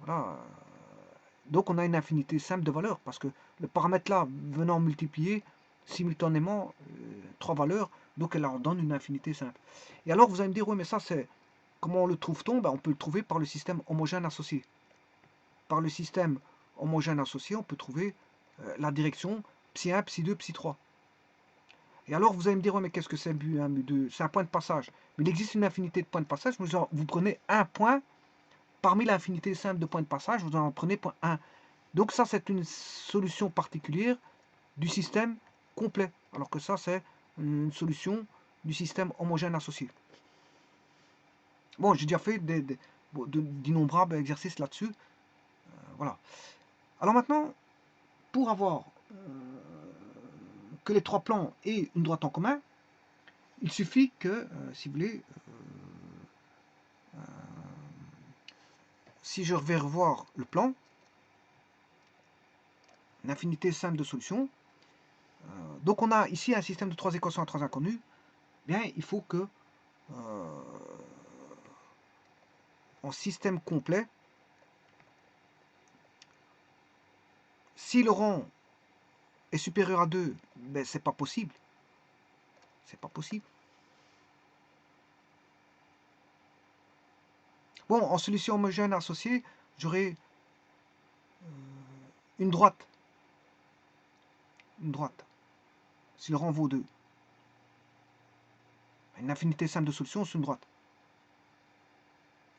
Voilà. Donc on a une infinité simple de valeurs, parce que le paramètre là venant multiplier simultanément trois valeurs, donc elle leur donne une infinité simple. Et alors vous allez me dire, oui mais ça c'est, comment le trouve-t-on? Ben, on peut le trouver par le système homogène associé. Par le système homogène associé, on peut trouver la direction ψ1, ψ2, ψ3. Et alors vous allez me dire, ouais, mais qu'est-ce que c'est mu1, mu2? C'est un point de passage. Mais il existe une infinité de points de passage, vous prenez un point, parmi l'infinité simple de points de passage, vous en prenez point 1. Donc ça c'est une solution particulière du système complet, alors que ça c'est une solution du système homogène associé. Bon, j'ai déjà fait d'innombrables exercices là-dessus. Voilà. Alors maintenant, pour avoir que les trois plans aient une droite en commun, il suffit que, si vous voulez, si je vais revoir le plan, une infinité simple de solutions, donc on a ici un système de trois équations à trois inconnus, bien il faut que en système complet, si le rang est supérieur à 2, ben c'est pas possible. C'est pas possible. Bon, en solution homogène associée, j'aurai une droite. Une droite. Si le rang vaut 2. Une infinité simple de solutions, c'est une droite.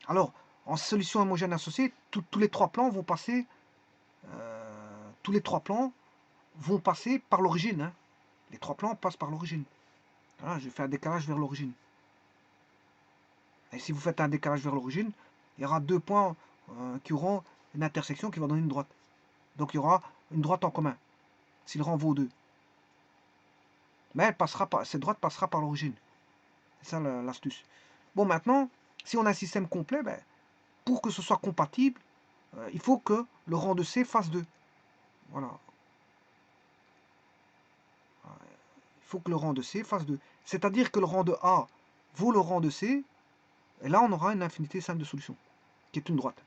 Alors, en solution homogène associée, tous les trois plans vont passer par l'origine. Hein. Les trois plans passent par l'origine. Voilà, je fais un décalage vers l'origine. Et si vous faites un décalage vers l'origine, il y aura deux points qui auront une intersection qui va donner une droite. Donc il y aura une droite en commun, si le rang vaut 2. Mais cette droite passera par l'origine. C'est ça l'astuce. Bon, maintenant, si on a un système complet, ben, pour que ce soit compatible, il faut que le rang de C fasse 2. Voilà. Il faut que le rang de C fasse 2. C'est-à-dire que le rang de A vaut le rang de C, et là on aura une infinité simple de solutions, qui est une droite.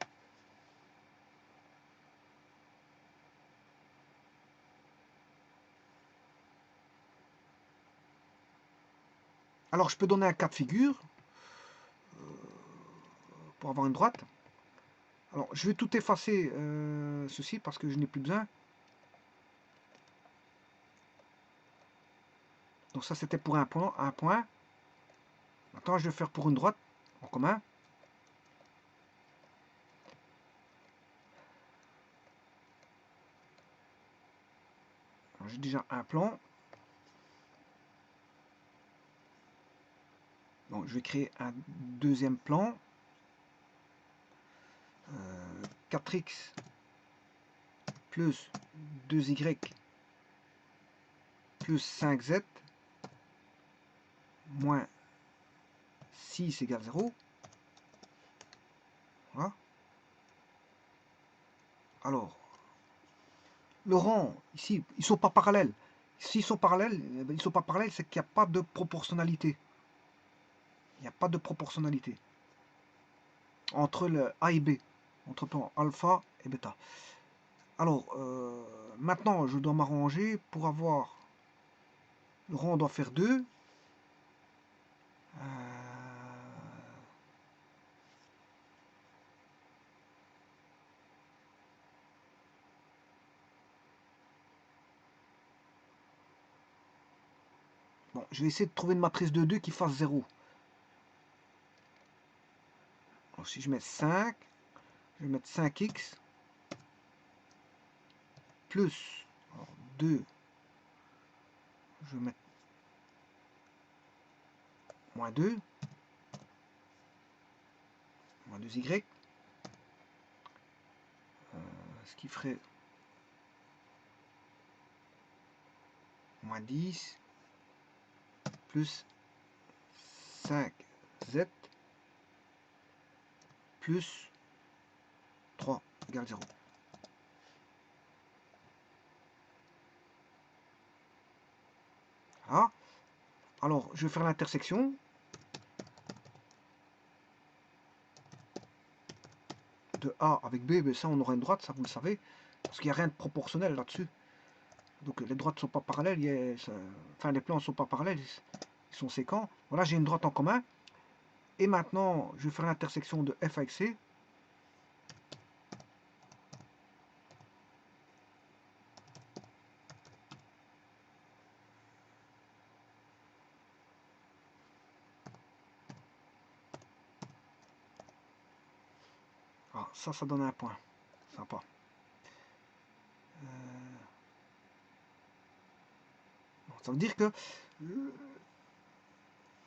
Alors je peux donner un cas de figure pour avoir une droite. Alors je vais tout effacer ceci parce que je n'ai plus besoin. Donc ça c'était pour un point. Maintenant je vais faire pour une droite en commun. J'ai déjà un plan. Donc je vais créer un deuxième plan. 4x plus 2y plus 5z moins 6 égale 0. Voilà. Alors, le rang, ici, ils ne sont pas parallèles. S'ils sont parallèles, ils sont pas parallèles, c'est qu'il n'y a pas de proportionnalité. Il n'y a pas de proportionnalité entre le A et B, entre plan alpha et bêta. Alors, maintenant, je dois m'arranger pour avoir... Le rang doit faire 2. Bon, je vais essayer de trouver une matrice de 2 qui fasse 0. Alors, si je mets 5, je vais mettre 5x plus 2, je vais mettre moins 2, moins 2y, ce qui ferait moins 10 plus 5z plus 3 égale 0. Voilà. Alors, je vais faire l'intersection. De A avec B, ben ça on aura une droite, ça vous le savez. Parce qu'il n'y a rien de proportionnel là-dessus. Donc les droites ne sont pas parallèles, enfin les plans ne sont pas parallèles, ils sont séquents. Voilà, j'ai une droite en commun. Et maintenant, je vais faire l'intersection de F avec C. Ah, ça donne un point. Sympa. Ça veut dire que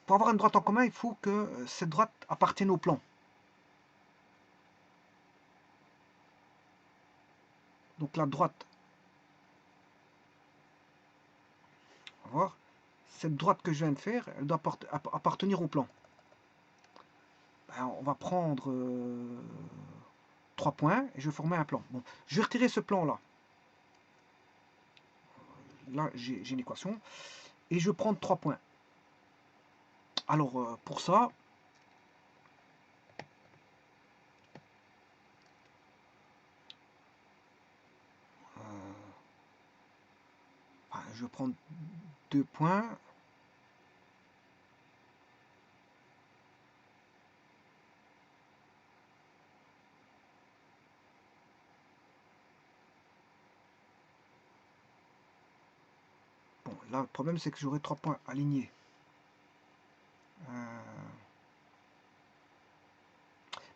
pour avoir une droite en commun, il faut que cette droite appartienne au plan. Donc la droite, on va voir, cette droite que je viens de faire, elle doit appartenir au plan. Ben, on va prendre 3 points et je vais former un plan. Bon, je vais retirer ce plan là. Là, j'ai une équation. Et je vais prendre 3 points. Alors, pour ça, je vais prendre 2 points. Bon, là, le problème, c'est que j'aurai 3 points alignés.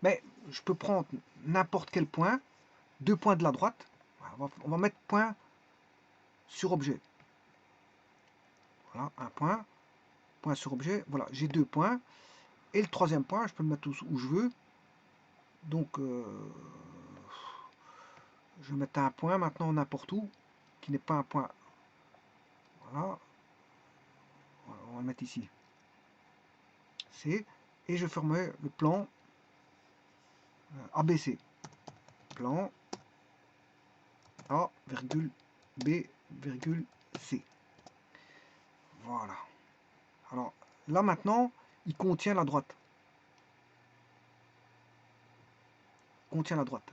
Mais je peux prendre n'importe quel point, 2 points de la droite. On va mettre point sur objet. Voilà, un point, point sur objet. Voilà, j'ai 2 points. Et le troisième point, je peux le mettre où je veux. Donc, je vais mettre un point maintenant n'importe où, qui n'est pas un point. Voilà. On va le mettre ici. C. Et je ferme le plan ABC. Plan A, virgule, B, virgule, C. Voilà. Alors, là maintenant, il contient la droite. Contient la droite.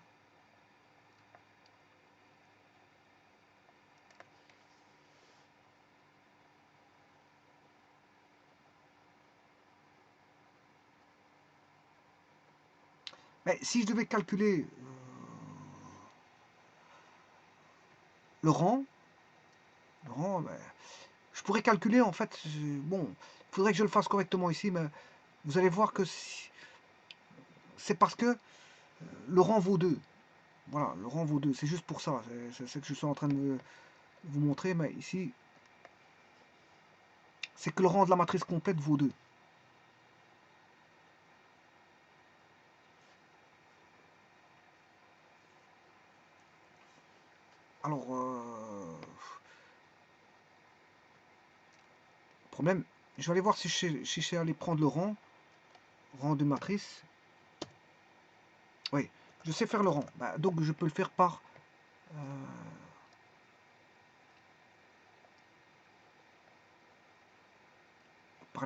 Mais si je devais calculer le rang, ben, je pourrais calculer en fait, bon, il faudrait que je le fasse correctement ici, mais vous allez voir que c'est parce que le rang vaut 2. Voilà, le rang vaut 2, c'est juste pour ça, c'est ce que je suis en train de vous montrer, mais ici, c'est que le rang de la matrice complète vaut 2. Alors, problème, je vais aller voir si je sais aller prendre le rang de matrice. Oui, je sais faire le rang, bah, donc je peux le faire par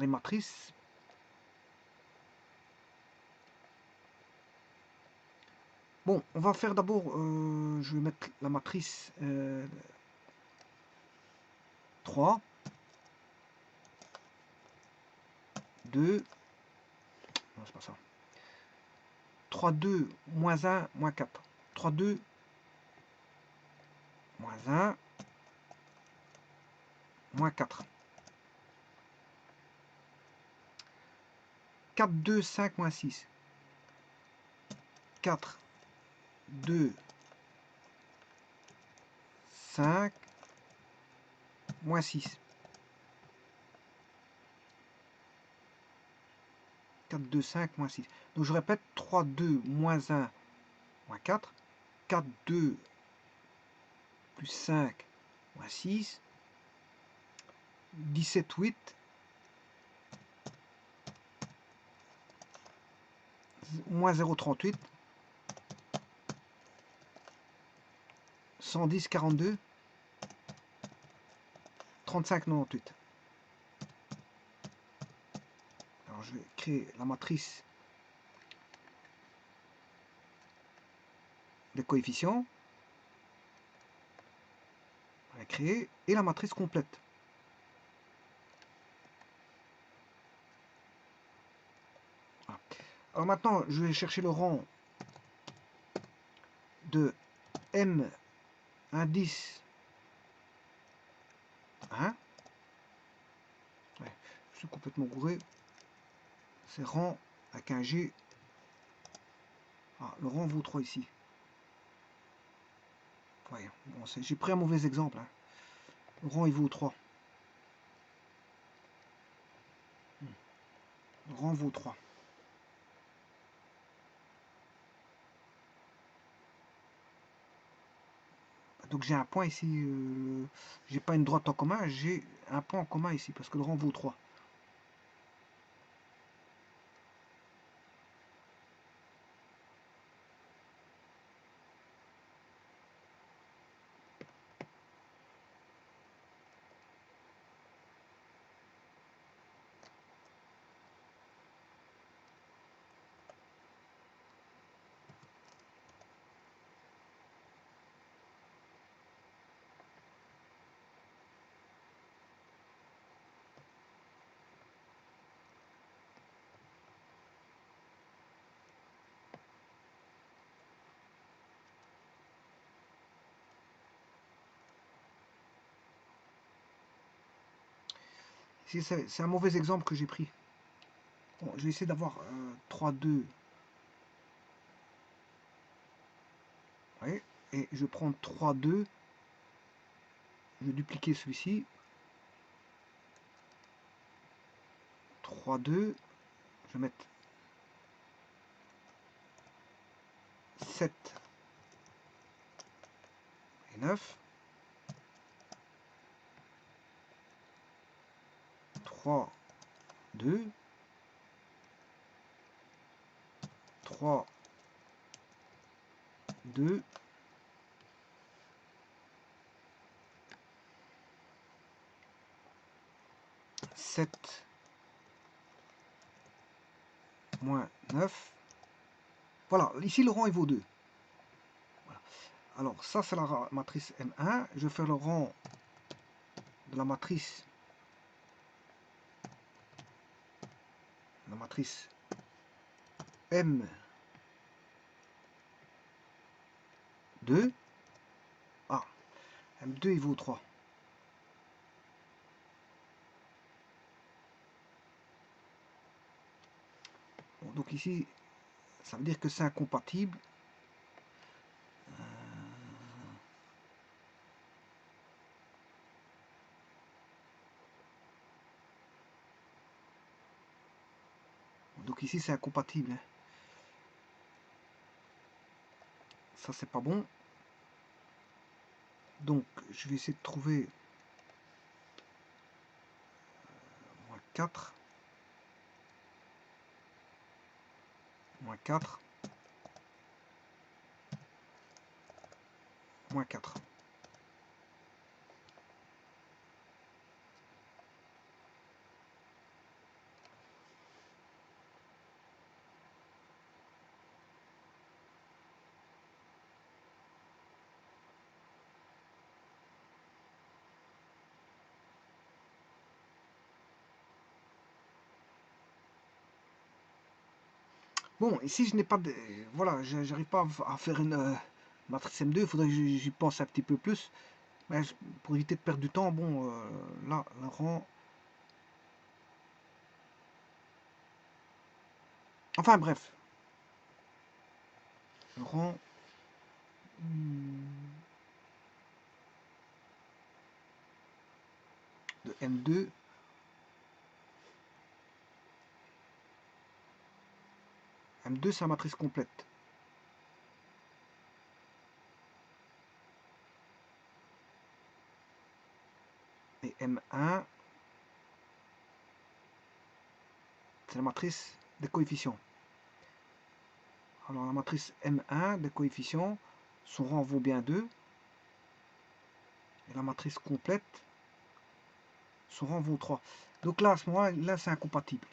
les matrices. Bon, on va faire d'abord, je vais mettre la matrice 3, 2, non c'est pas ça, 3, 2, moins 1, moins 4, 3, 2, moins 1, moins 4, 4, 2, 5, moins 6, 4, 2, 5, moins 6, 4, 2, 5, moins 6. Donc je répète, 3, 2, moins 1, moins 4, 4, 2, plus 5, moins 6, 17, 8, moins 0,38, 110, 42, 35, 98. Alors je vais créer la matrice des coefficients. est créée et la matrice complète. Voilà. Alors maintenant, je vais chercher le rang de M indice 1. Ouais, je suis complètement gouré. C'est rang avec un G. Ah, le rang vaut 3 ici. Ouais, bon, j'ai pris un mauvais exemple. Hein. Le rang il vaut 3. Le rang vaut 3. Donc j'ai un point ici. J'ai pas une droite en commun, j'ai un point en commun ici parce que le rang vaut 3. C'est un mauvais exemple que j'ai pris. Bon, je vais essayer d'avoir 3, 2. Ouais, et je prends 3, 2. Je vais dupliquer celui-ci. 3, 2. Je vais mettre 7 et 9. 3, 2. 3, 2. 7 moins 9. Voilà, ici le rang il vaut 2. Voilà. Alors ça c'est la matrice M1. Je fais le rang de la matrice M2. Ah, M2 il vaut 3. Bon, donc ici, ça veut dire que c'est incompatible. Donc ici c'est incompatible. Hein. Ça c'est pas bon. Donc je vais essayer de trouver moins 4. Moins 4. Moins 4. Bon, ici je n'ai pas de... Voilà, j'arrive pas à faire une matrice M2, il faudrait que j'y pense un petit peu plus. Mais pour éviter de perdre du temps, bon, là, le rang... Enfin bref. Le rang... de M2. M2 c'est la matrice complète. Et M1 c'est la matrice des coefficients. Alors la matrice M1 des coefficients, son rang vaut bien 2. Et la matrice complète, son rang vaut 3. Donc là, à ce moment-là, là, c'est incompatible.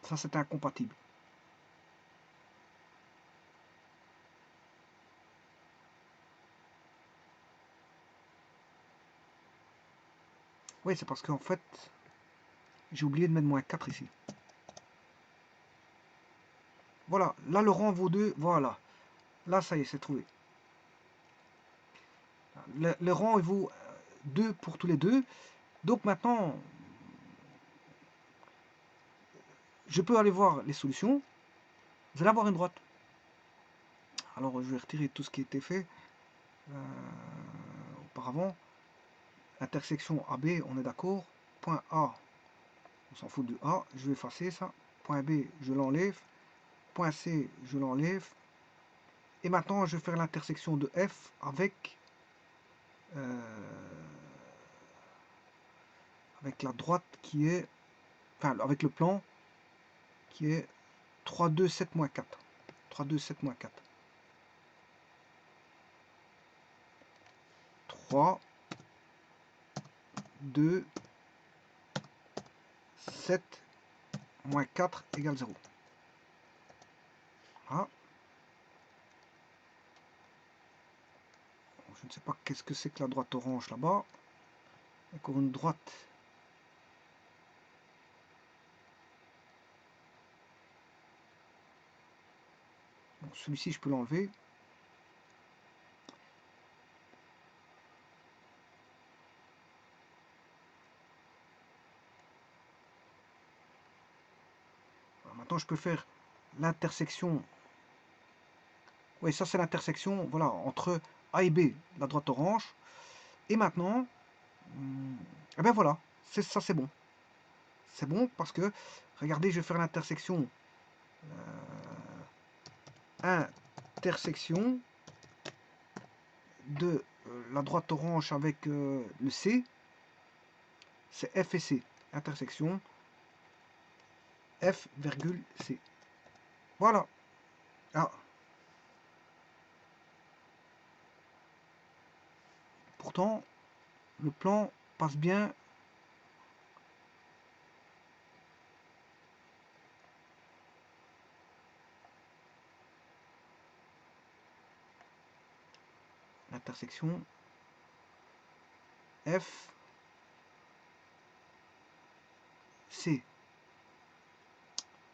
Ça, c'est incompatible. Oui, c'est parce qu'en fait, j'ai oublié de mettre moins 4 ici. Voilà, là le rang vaut 2, voilà. Là, ça y est, c'est trouvé. Le rang, il vaut 2 pour tous les deux. Donc maintenant, je peux aller voir les solutions. Vous allez avoir une droite. Alors, je vais retirer tout ce qui était fait auparavant. Intersection AB, on est d'accord. Point A, on s'en fout de A. Je vais effacer ça. Point B, je l'enlève. Point C, je l'enlève. Et maintenant, je vais faire l'intersection de F avec la droite qui est, enfin, avec le plan qui est 3, 2, 7, moins 4. 3, 2, 7, moins 4. 3, 2, 7, moins 4 égale 0. Voilà. Je ne sais pas qu'est-ce que c'est que la droite orange là-bas. Encore une droite. Bon, celui-ci, je peux l'enlever. Voilà, maintenant, je peux faire l'intersection. Oui, ça, c'est l'intersection, voilà, entre A et B, la droite orange. Et maintenant, eh ben voilà, ça, c'est bon. C'est bon parce que, regardez, je vais faire l'intersection. Intersection de la droite orange avec le C, c'est F et C. Intersection F, virgule C. Voilà. Ah. Pourtant, le plan passe bien. L'intersection F, C.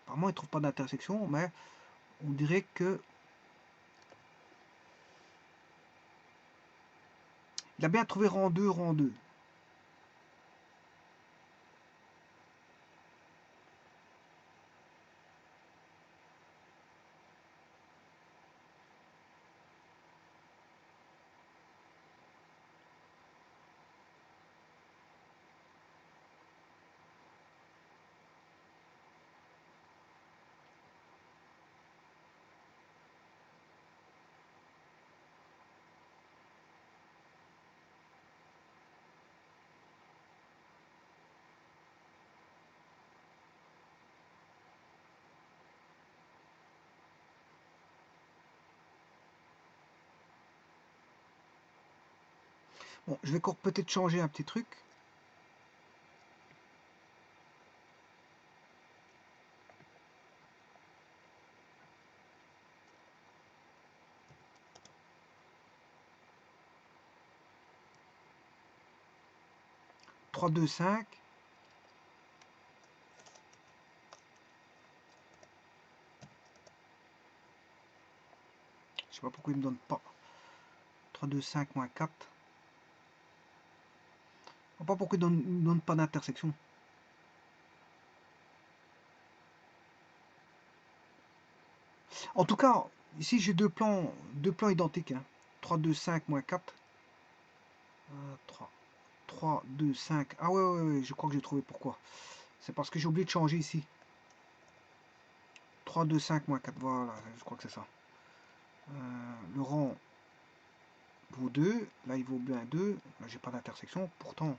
Apparemment, il ne trouve pas d'intersection, mais on dirait que il a bien trouvé rang 2, rang 2. Bon, je vais encore peut-être changer un petit truc. Trois, 2, 5. Je sais pas pourquoi il me donne pas. 3, 2, 5, moins 4. Je sais pas pourquoi il me donne pas d'intersection. En tout cas, ici j'ai deux plans identiques. Hein. 3, 2, 5, moins 4. 3, 3, 2, 5. Ah ouais, je crois que j'ai trouvé pourquoi. C'est parce que j'ai oublié de changer ici. 3, 2, 5, moins 4. Voilà, je crois que c'est ça. Le rang vaut 2. Là, il vaut bien 2. Là, j'ai pas d'intersection. Pourtant,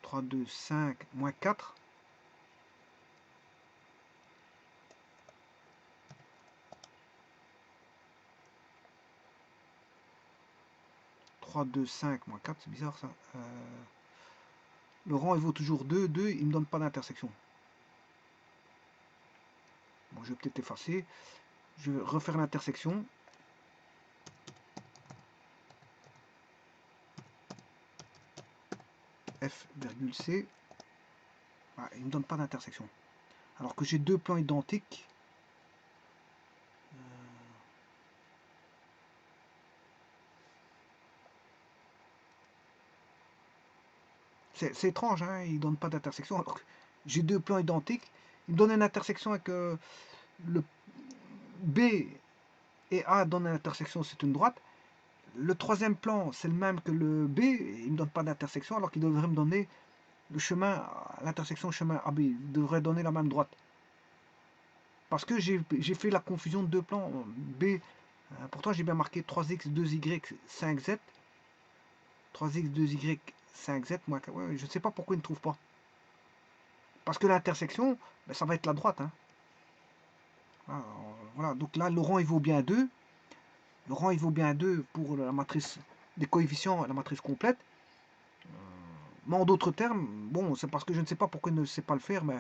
3, 2, 5, moins 4. 3, 2, 5, moins 4, c'est bizarre ça. Le rang il vaut toujours 2, 2, il ne me donne pas d'intersection. Bon, je vais peut-être effacer. Je vais refaire l'intersection. F, virgule C. Ah, il ne me donne pas d'intersection. Alors que j'ai deux plans identiques. C'est étrange, hein, il ne donne pas d'intersection. Alors que j'ai deux plans identiques. Il me donne une intersection avec le B et A donne une intersection, c'est une droite. Le troisième plan, c'est le même que le B, il ne me donne pas d'intersection, alors qu'il devrait me donner le chemin, l'intersection chemin AB, il devrait donner la même droite. Parce que j'ai fait la confusion de deux plans. B, pourtant j'ai bien marqué 3x, 2y, 5z. 3x, 2y, 5z. Moi, ouais, je ne sais pas pourquoi il ne trouve pas. Parce que l'intersection, ben, ça va être la droite. Hein. Voilà, donc là, le rang, il vaut bien 2. Le rang, il vaut bien 2 pour la matrice des coefficients, la matrice complète. Mais en d'autres termes, bon, c'est parce que je ne sais pas pourquoi il ne sait pas le faire, mais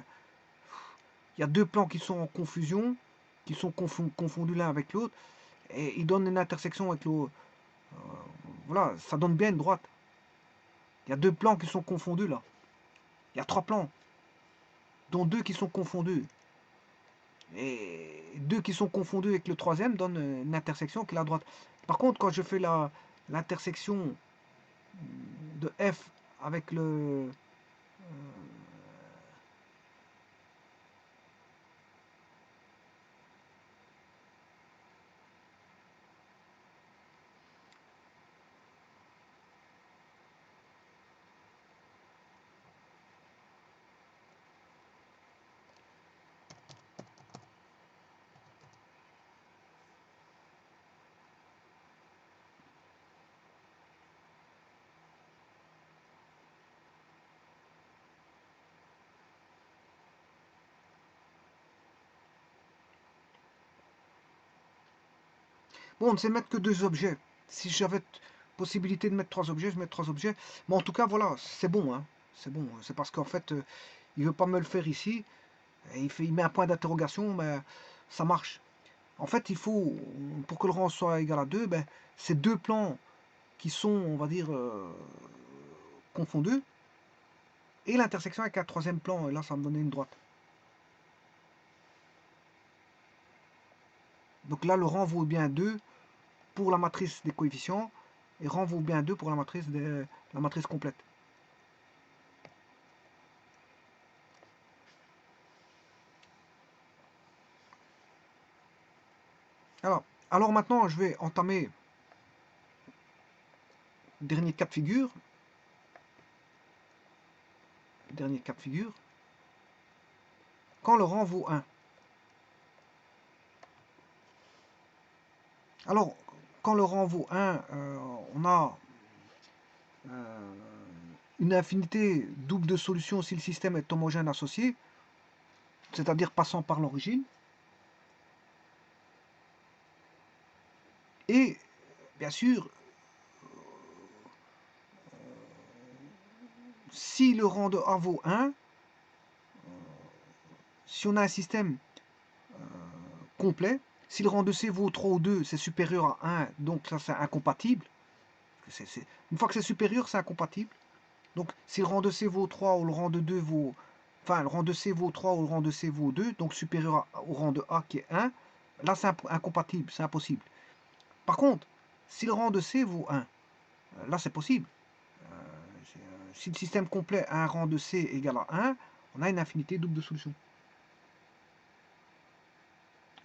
il y a deux plans qui sont en confusion, qui sont confondus l'un avec l'autre, et ils donnent une intersection avec l'autre. Voilà, ça donne bien une droite. Il y a deux plans qui sont confondus là. Il y a trois plans, dont deux qui sont confondus. Et deux qui sont confondus avec le troisième donnent une intersection qui est la droite. Par contre, quand je fais l'intersection de F avec le... Bon, on ne sait mettre que deux objets. Si j'avais possibilité de mettre trois objets, je mets trois objets. Mais en tout cas, voilà, c'est bon. Hein. C'est bon. C'est parce qu'en fait, il veut pas me le faire ici. Et il met un point d'interrogation, mais ça marche. En fait, il faut, pour que le rang soit égal à 2, ben, c'est deux plans qui sont, on va dire, confondus. Et l'intersection avec un troisième plan. Et là, ça va me donner une droite. Donc là, le rang vaut bien 2 pour la matrice des coefficients. Et rang vaut bien 2 pour la matrice complète. Alors maintenant, je vais entamer le dernier cas de figure. Dernier cas de figure. Quand le rang vaut 1. Alors, quand le rang vaut 1, on a une infinité double de solutions si le système est homogène associé, c'est-à-dire passant par l'origine. Et, bien sûr, si le rang de A vaut 1, si on a un système complet, si le rang de C vaut 3 ou 2, c'est supérieur à 1, donc ça c'est incompatible. Une fois que c'est supérieur, c'est incompatible. Donc si le rang de C vaut 3 ou le rang de 2 vaut... Enfin, le rang de C vaut 3 ou le rang de C vaut 2, donc supérieur au rang de A qui est 1, là c'est incompatible, c'est impossible. Par contre, si le rang de C vaut 1, là c'est possible. Si le système complet a un rang de C égal à 1, on a une infinité double de solutions.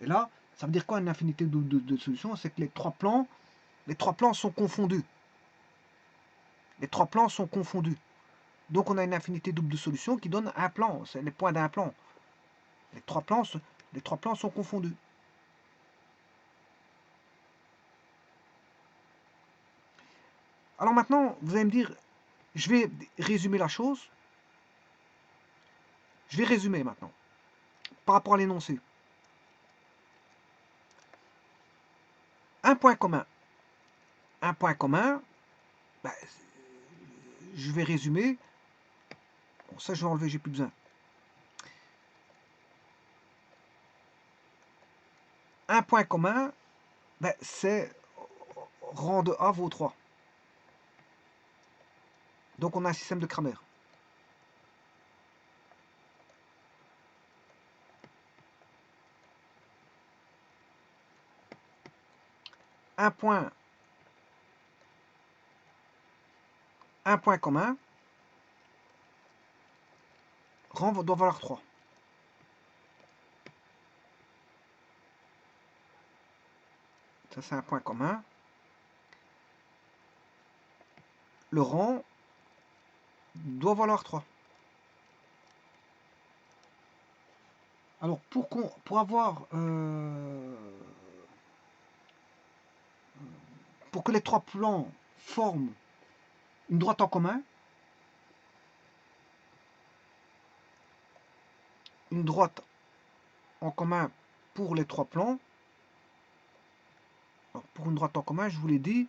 Et là, ça veut dire quoi une infinité double de solutions? C'est que les trois plans sont confondus. Les trois plans sont confondus. Donc on a une infinité double de solutions qui donne un plan. C'est les points d'un plan. Les trois plans sont confondus. Alors maintenant, vous allez me dire, je vais résumer la chose. Je vais résumer maintenant. Par rapport à l'énoncé. Un point commun. Un point commun, ben, je vais résumer. Bon, ça je vais enlever, j'ai plus besoin. Un point commun, ben, c'est rang de A vaut 3. Donc on a un système de Cramer. Un point commun, rang doit valoir 3. Ça c'est un point commun. Le rang doit valoir 3. Alors pour avoir pour que les trois plans forment une droite en commun, une droite en commun pour les trois plans. Alors pour une droite en commun, je vous l'ai dit,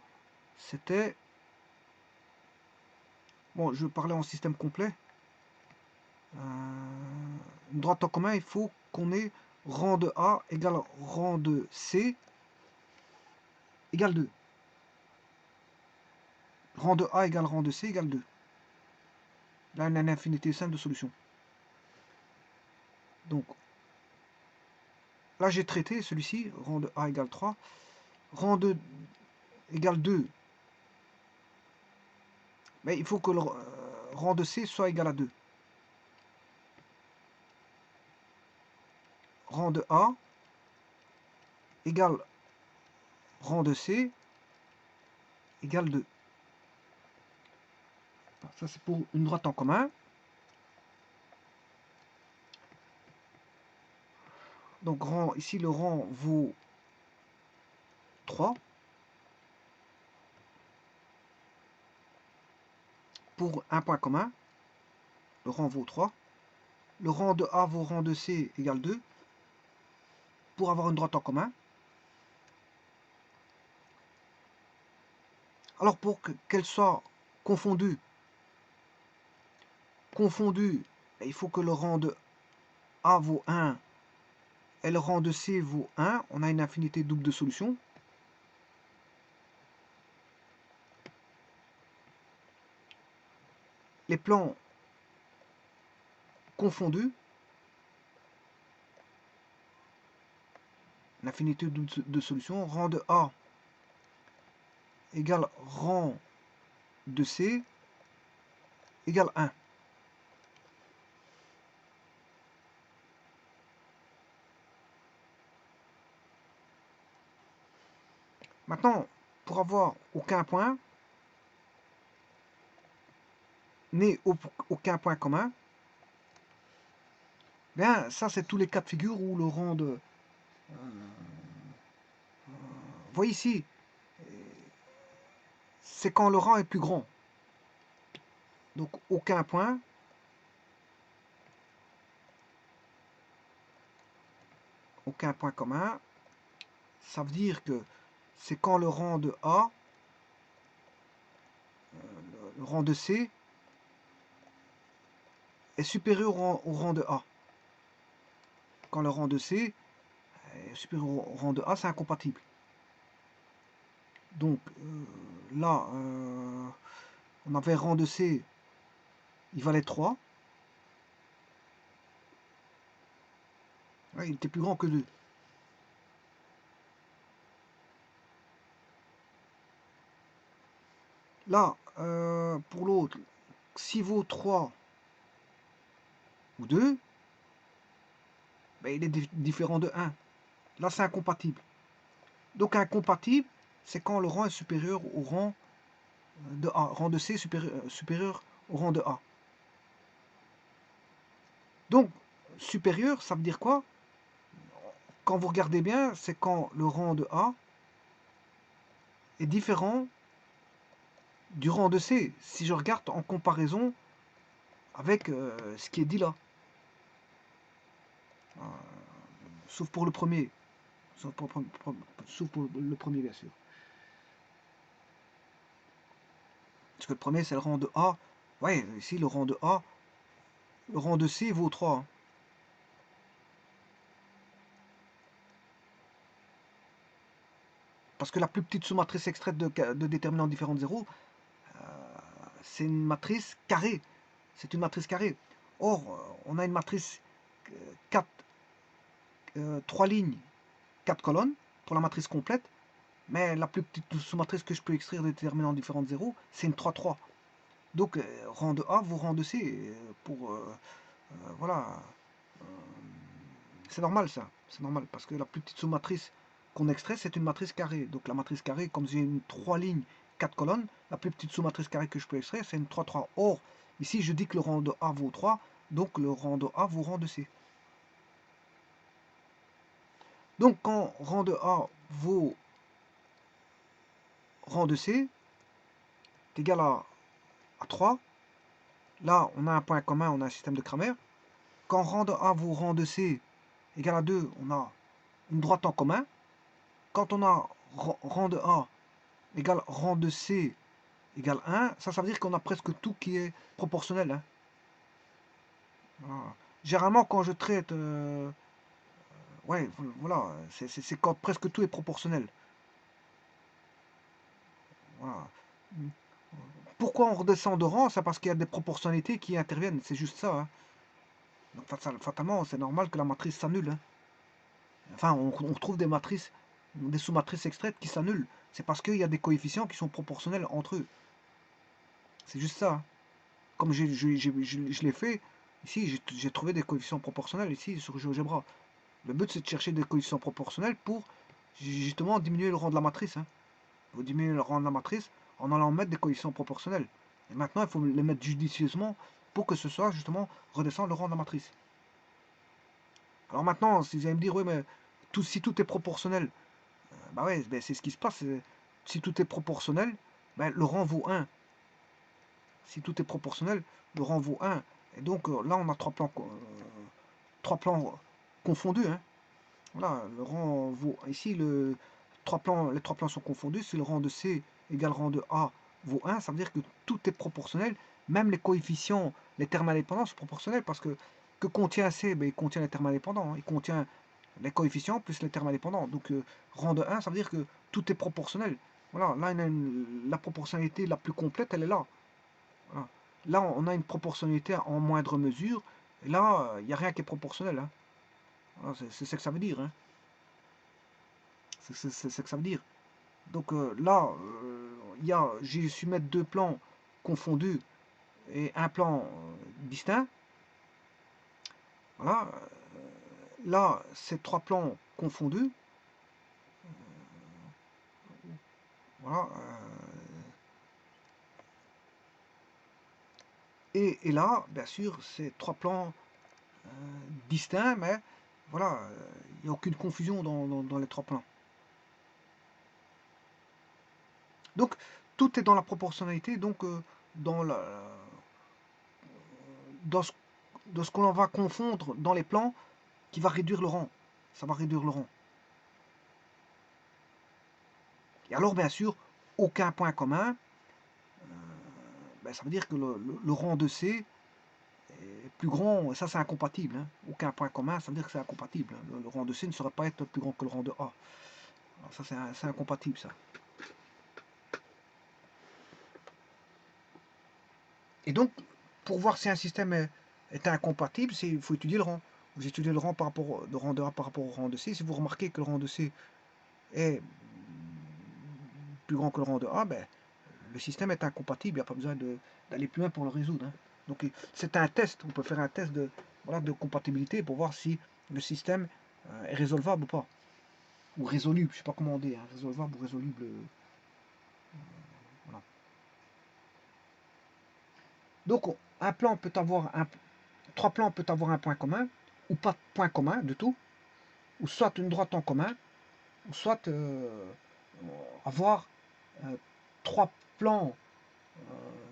c'était... Bon, je parlais en système complet. Une droite en commun, il faut qu'on ait rang de A égale rang de C égale 2. Rang de A égale rang de C égale 2. Là, on a une infinité simple de solutions. Donc, là, j'ai traité celui-ci, rang de A égale 3. Rang de égale 2. Mais il faut que le rang de C soit égal à 2. Rang de A égale rang de C égale 2. Ça, c'est pour une droite en commun. Donc, ici, le rang vaut 3. Pour un point commun, le rang vaut 3. Le rang de A vaut rang de C égale 2. Pour avoir une droite en commun. Alors, pour qu'elle soit confondue, il faut que le rang de A vaut 1 et le rang de C vaut 1. On a une infinité double de solutions. Les plans confondus, l'infinité double de solutions, rang de A égale rang de C égale 1. Maintenant, pour avoir aucun point, n'est aucun point commun, bien ça c'est tous les cas de figure où le rang de... vous voyez ici, c'est quand le rang est plus grand. Donc aucun point. Aucun point commun. Ça veut dire que c'est quand le rang de A, le rang de C, est supérieur au rang de A. Quand le rang de C est supérieur au rang de A, c'est incompatible. Donc là, on avait rang de C, il valait 3. Ouais, il était plus grand que 2. Là, pour l'autre, s'il vaut 3 ou 2, ben, il est différent de 1. Là, c'est incompatible. Donc, incompatible, c'est quand le rang est supérieur au rang de A. Rang de C supérieur au rang de A. Donc, supérieur, ça veut dire quoi? Quand vous regardez bien, c'est quand le rang de A est différent du rang de C. Si je regarde en comparaison avec ce qui est dit là. Sauf pour le premier. Sauf pour le premier, bien sûr. Parce que le premier, c'est le rang de A. Ouais, ici, le rang de A. Le rang de C vaut 3. Hein. Parce que la plus petite sous-matrice extraite de déterminants différents de 0, c'est une matrice carrée. C'est une matrice carrée. Or, on a une matrice 4, 3 lignes, 4 colonnes pour la matrice complète. Mais la plus petite sous-matrice que je peux extraire des déterminants différents de 0, c'est une 3-3. Donc, rang de A vaut rang de C. Pour, voilà. C'est normal ça. C'est normal. Parce que la plus petite sous-matrice qu'on extrait, c'est une matrice carrée. Donc, la matrice carrée, comme j'ai une 3 lignes, 4 colonnes, la plus petite sous-matrice carrée que je peux extraire, c'est une 3-3. Or, ici, je dis que le rang de A vaut 3. Donc, le rang de A vaut rang de C. Donc, quand rang de A vaut rang de C, est égal à 3. Là, on a un point commun, on a un système de Cramer. Quand rang de A vaut rang de C égal à 2, on a une droite en commun. Quand on a rang de A égale rang de C égale 1, ça veut dire qu'on a presque tout qui est proportionnel. Hein. Voilà. Généralement, quand je traite, ouais, voilà, c'est quand presque tout est proportionnel. Voilà. Pourquoi on redescend de rang? C'est parce qu'il y a des proportionnalités qui interviennent, c'est juste ça. Hein. Donc, fatalement, c'est normal que la matrice s'annule. Hein. Enfin, on retrouve des matrices, des sous-matrices extraites qui s'annulent. C'est parce qu'il y a des coefficients qui sont proportionnels entre eux. C'est juste ça. Hein. Comme je l'ai fait, ici, j'ai trouvé des coefficients proportionnels ici sur GeoGebra. Le but, c'est de chercher des coefficients proportionnels pour justement diminuer le rang de la matrice. Hein. Il faut diminuer le rang de la matrice en allant mettre des coefficients proportionnels. Et maintenant, il faut les mettre judicieusement pour que ce soit justement redescendre le rang de la matrice. Alors maintenant, si vous allez me dire, oui, mais si tout est proportionnel, bah ouais, ben c'est ce qui se passe. Si tout est proportionnel, ben le rang vaut 1. Si tout est proportionnel, le rang vaut 1. Et donc là, on a trois plans confondus. Hein. Voilà, le rang vaut. Ici, les trois plans sont confondus. Si le rang de C égale rang de A vaut 1, ça veut dire que tout est proportionnel. Même les coefficients, les termes indépendants sont proportionnels parce que contient C? Ben, il contient les termes indépendants. Hein. Il contient les coefficients plus les termes indépendants. Donc, rang de 1, ça veut dire que tout est proportionnel. Voilà, là, la proportionnalité la plus complète, elle est là. Voilà. Là, on a une proportionnalité en moindre mesure. Et là, il n'y a rien qui est proportionnel. Hein. Voilà, c'est ce que ça veut dire. Hein. C'est ce que ça veut dire. Donc là, j'ai su mettre deux plans confondus et un plan distinct. Voilà. Là, c'est trois plans confondus. Voilà. Et là, bien sûr, c'est trois plans distincts, mais voilà, il n'y a aucune confusion dans les trois plans. Donc, tout est dans la proportionnalité, donc dans, dans ce qu'on va confondre dans les plans qui va réduire le rang. Ça va réduire le rang. Et alors, bien sûr, aucun point commun, ben, ça veut dire que le rang de C est plus grand, et ça c'est incompatible. Hein. Aucun point commun, ça veut dire que c'est incompatible. Hein. Le rang de C ne saurait pas être plus grand que le rang de A. Alors ça c'est incompatible ça. Et donc, pour voir si un système est incompatible, il faut étudier le rang. Vous étudiez le rang par rapport le rang de A par rapport au rang de C. Si vous remarquez que le rang de C est plus grand que le rang de A, ben, le système est incompatible. Il n'y a pas besoin d'aller plus loin pour le résoudre. Hein. Donc c'est un test. On peut faire un test de compatibilité pour voir si le système est résolvable ou pas. Ou résoluble, je ne sais pas comment on dit. Hein. Résolvable ou résoluble. Voilà. Donc un plan peut avoir trois plans peut avoir un point commun, ou pas de point commun du tout, ou soit une droite en commun, ou soit avoir trois plans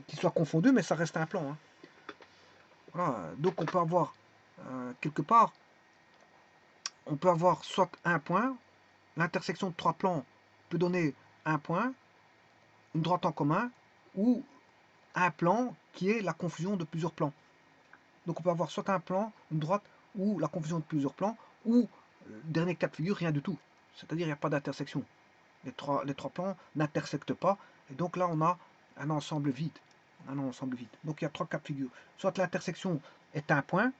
qui soient confondus, mais ça reste un plan. Hein. Voilà. Donc on peut avoir quelque part, on peut avoir soit un point, l'intersection de trois plans peut donner un point, une droite en commun, ou un plan qui est la confusion de plusieurs plans. Donc on peut avoir soit un plan, une droite, ou la confusion de plusieurs plans, ou dernier cas de figure, rien du tout. C'est-à-dire il n'y a pas d'intersection. Les trois plans n'intersectent pas, et donc là on a un ensemble vide. Maintenant, on semble vite. Donc, il y a 3 cas de figure. Soit l'intersection est un point,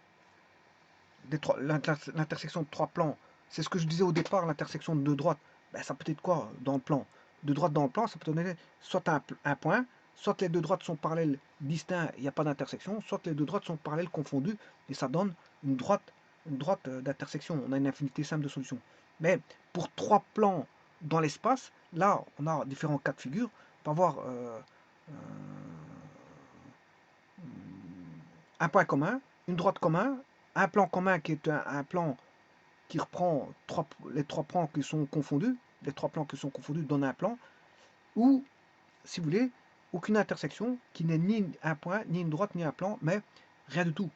l'intersection de 3 plans, c'est ce que je disais au départ, l'intersection de 2 droites. Ben, ça peut être quoi dans le plan? 2 droites dans le plan, ça peut donner soit un point, soit les 2 droites sont parallèles distincts, il n'y a pas d'intersection, soit les 2 droites sont parallèles confondues, et ça donne une droite d'intersection. On a une infinité simple de solutions. Mais pour 3 plans dans l'espace, là, on a différents cas de figure. On va avoir un point commun, une droite commun, un plan commun qui est un plan qui reprend les 3 plans qui sont confondus, les 3 plans qui sont confondus donnent un plan, ou, si vous voulez, aucune intersection qui n'est ni un point, ni une droite, ni un plan, mais rien du tout.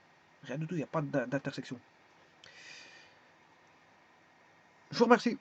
Rien du tout, il n'y a pas d'intersection. Je vous remercie.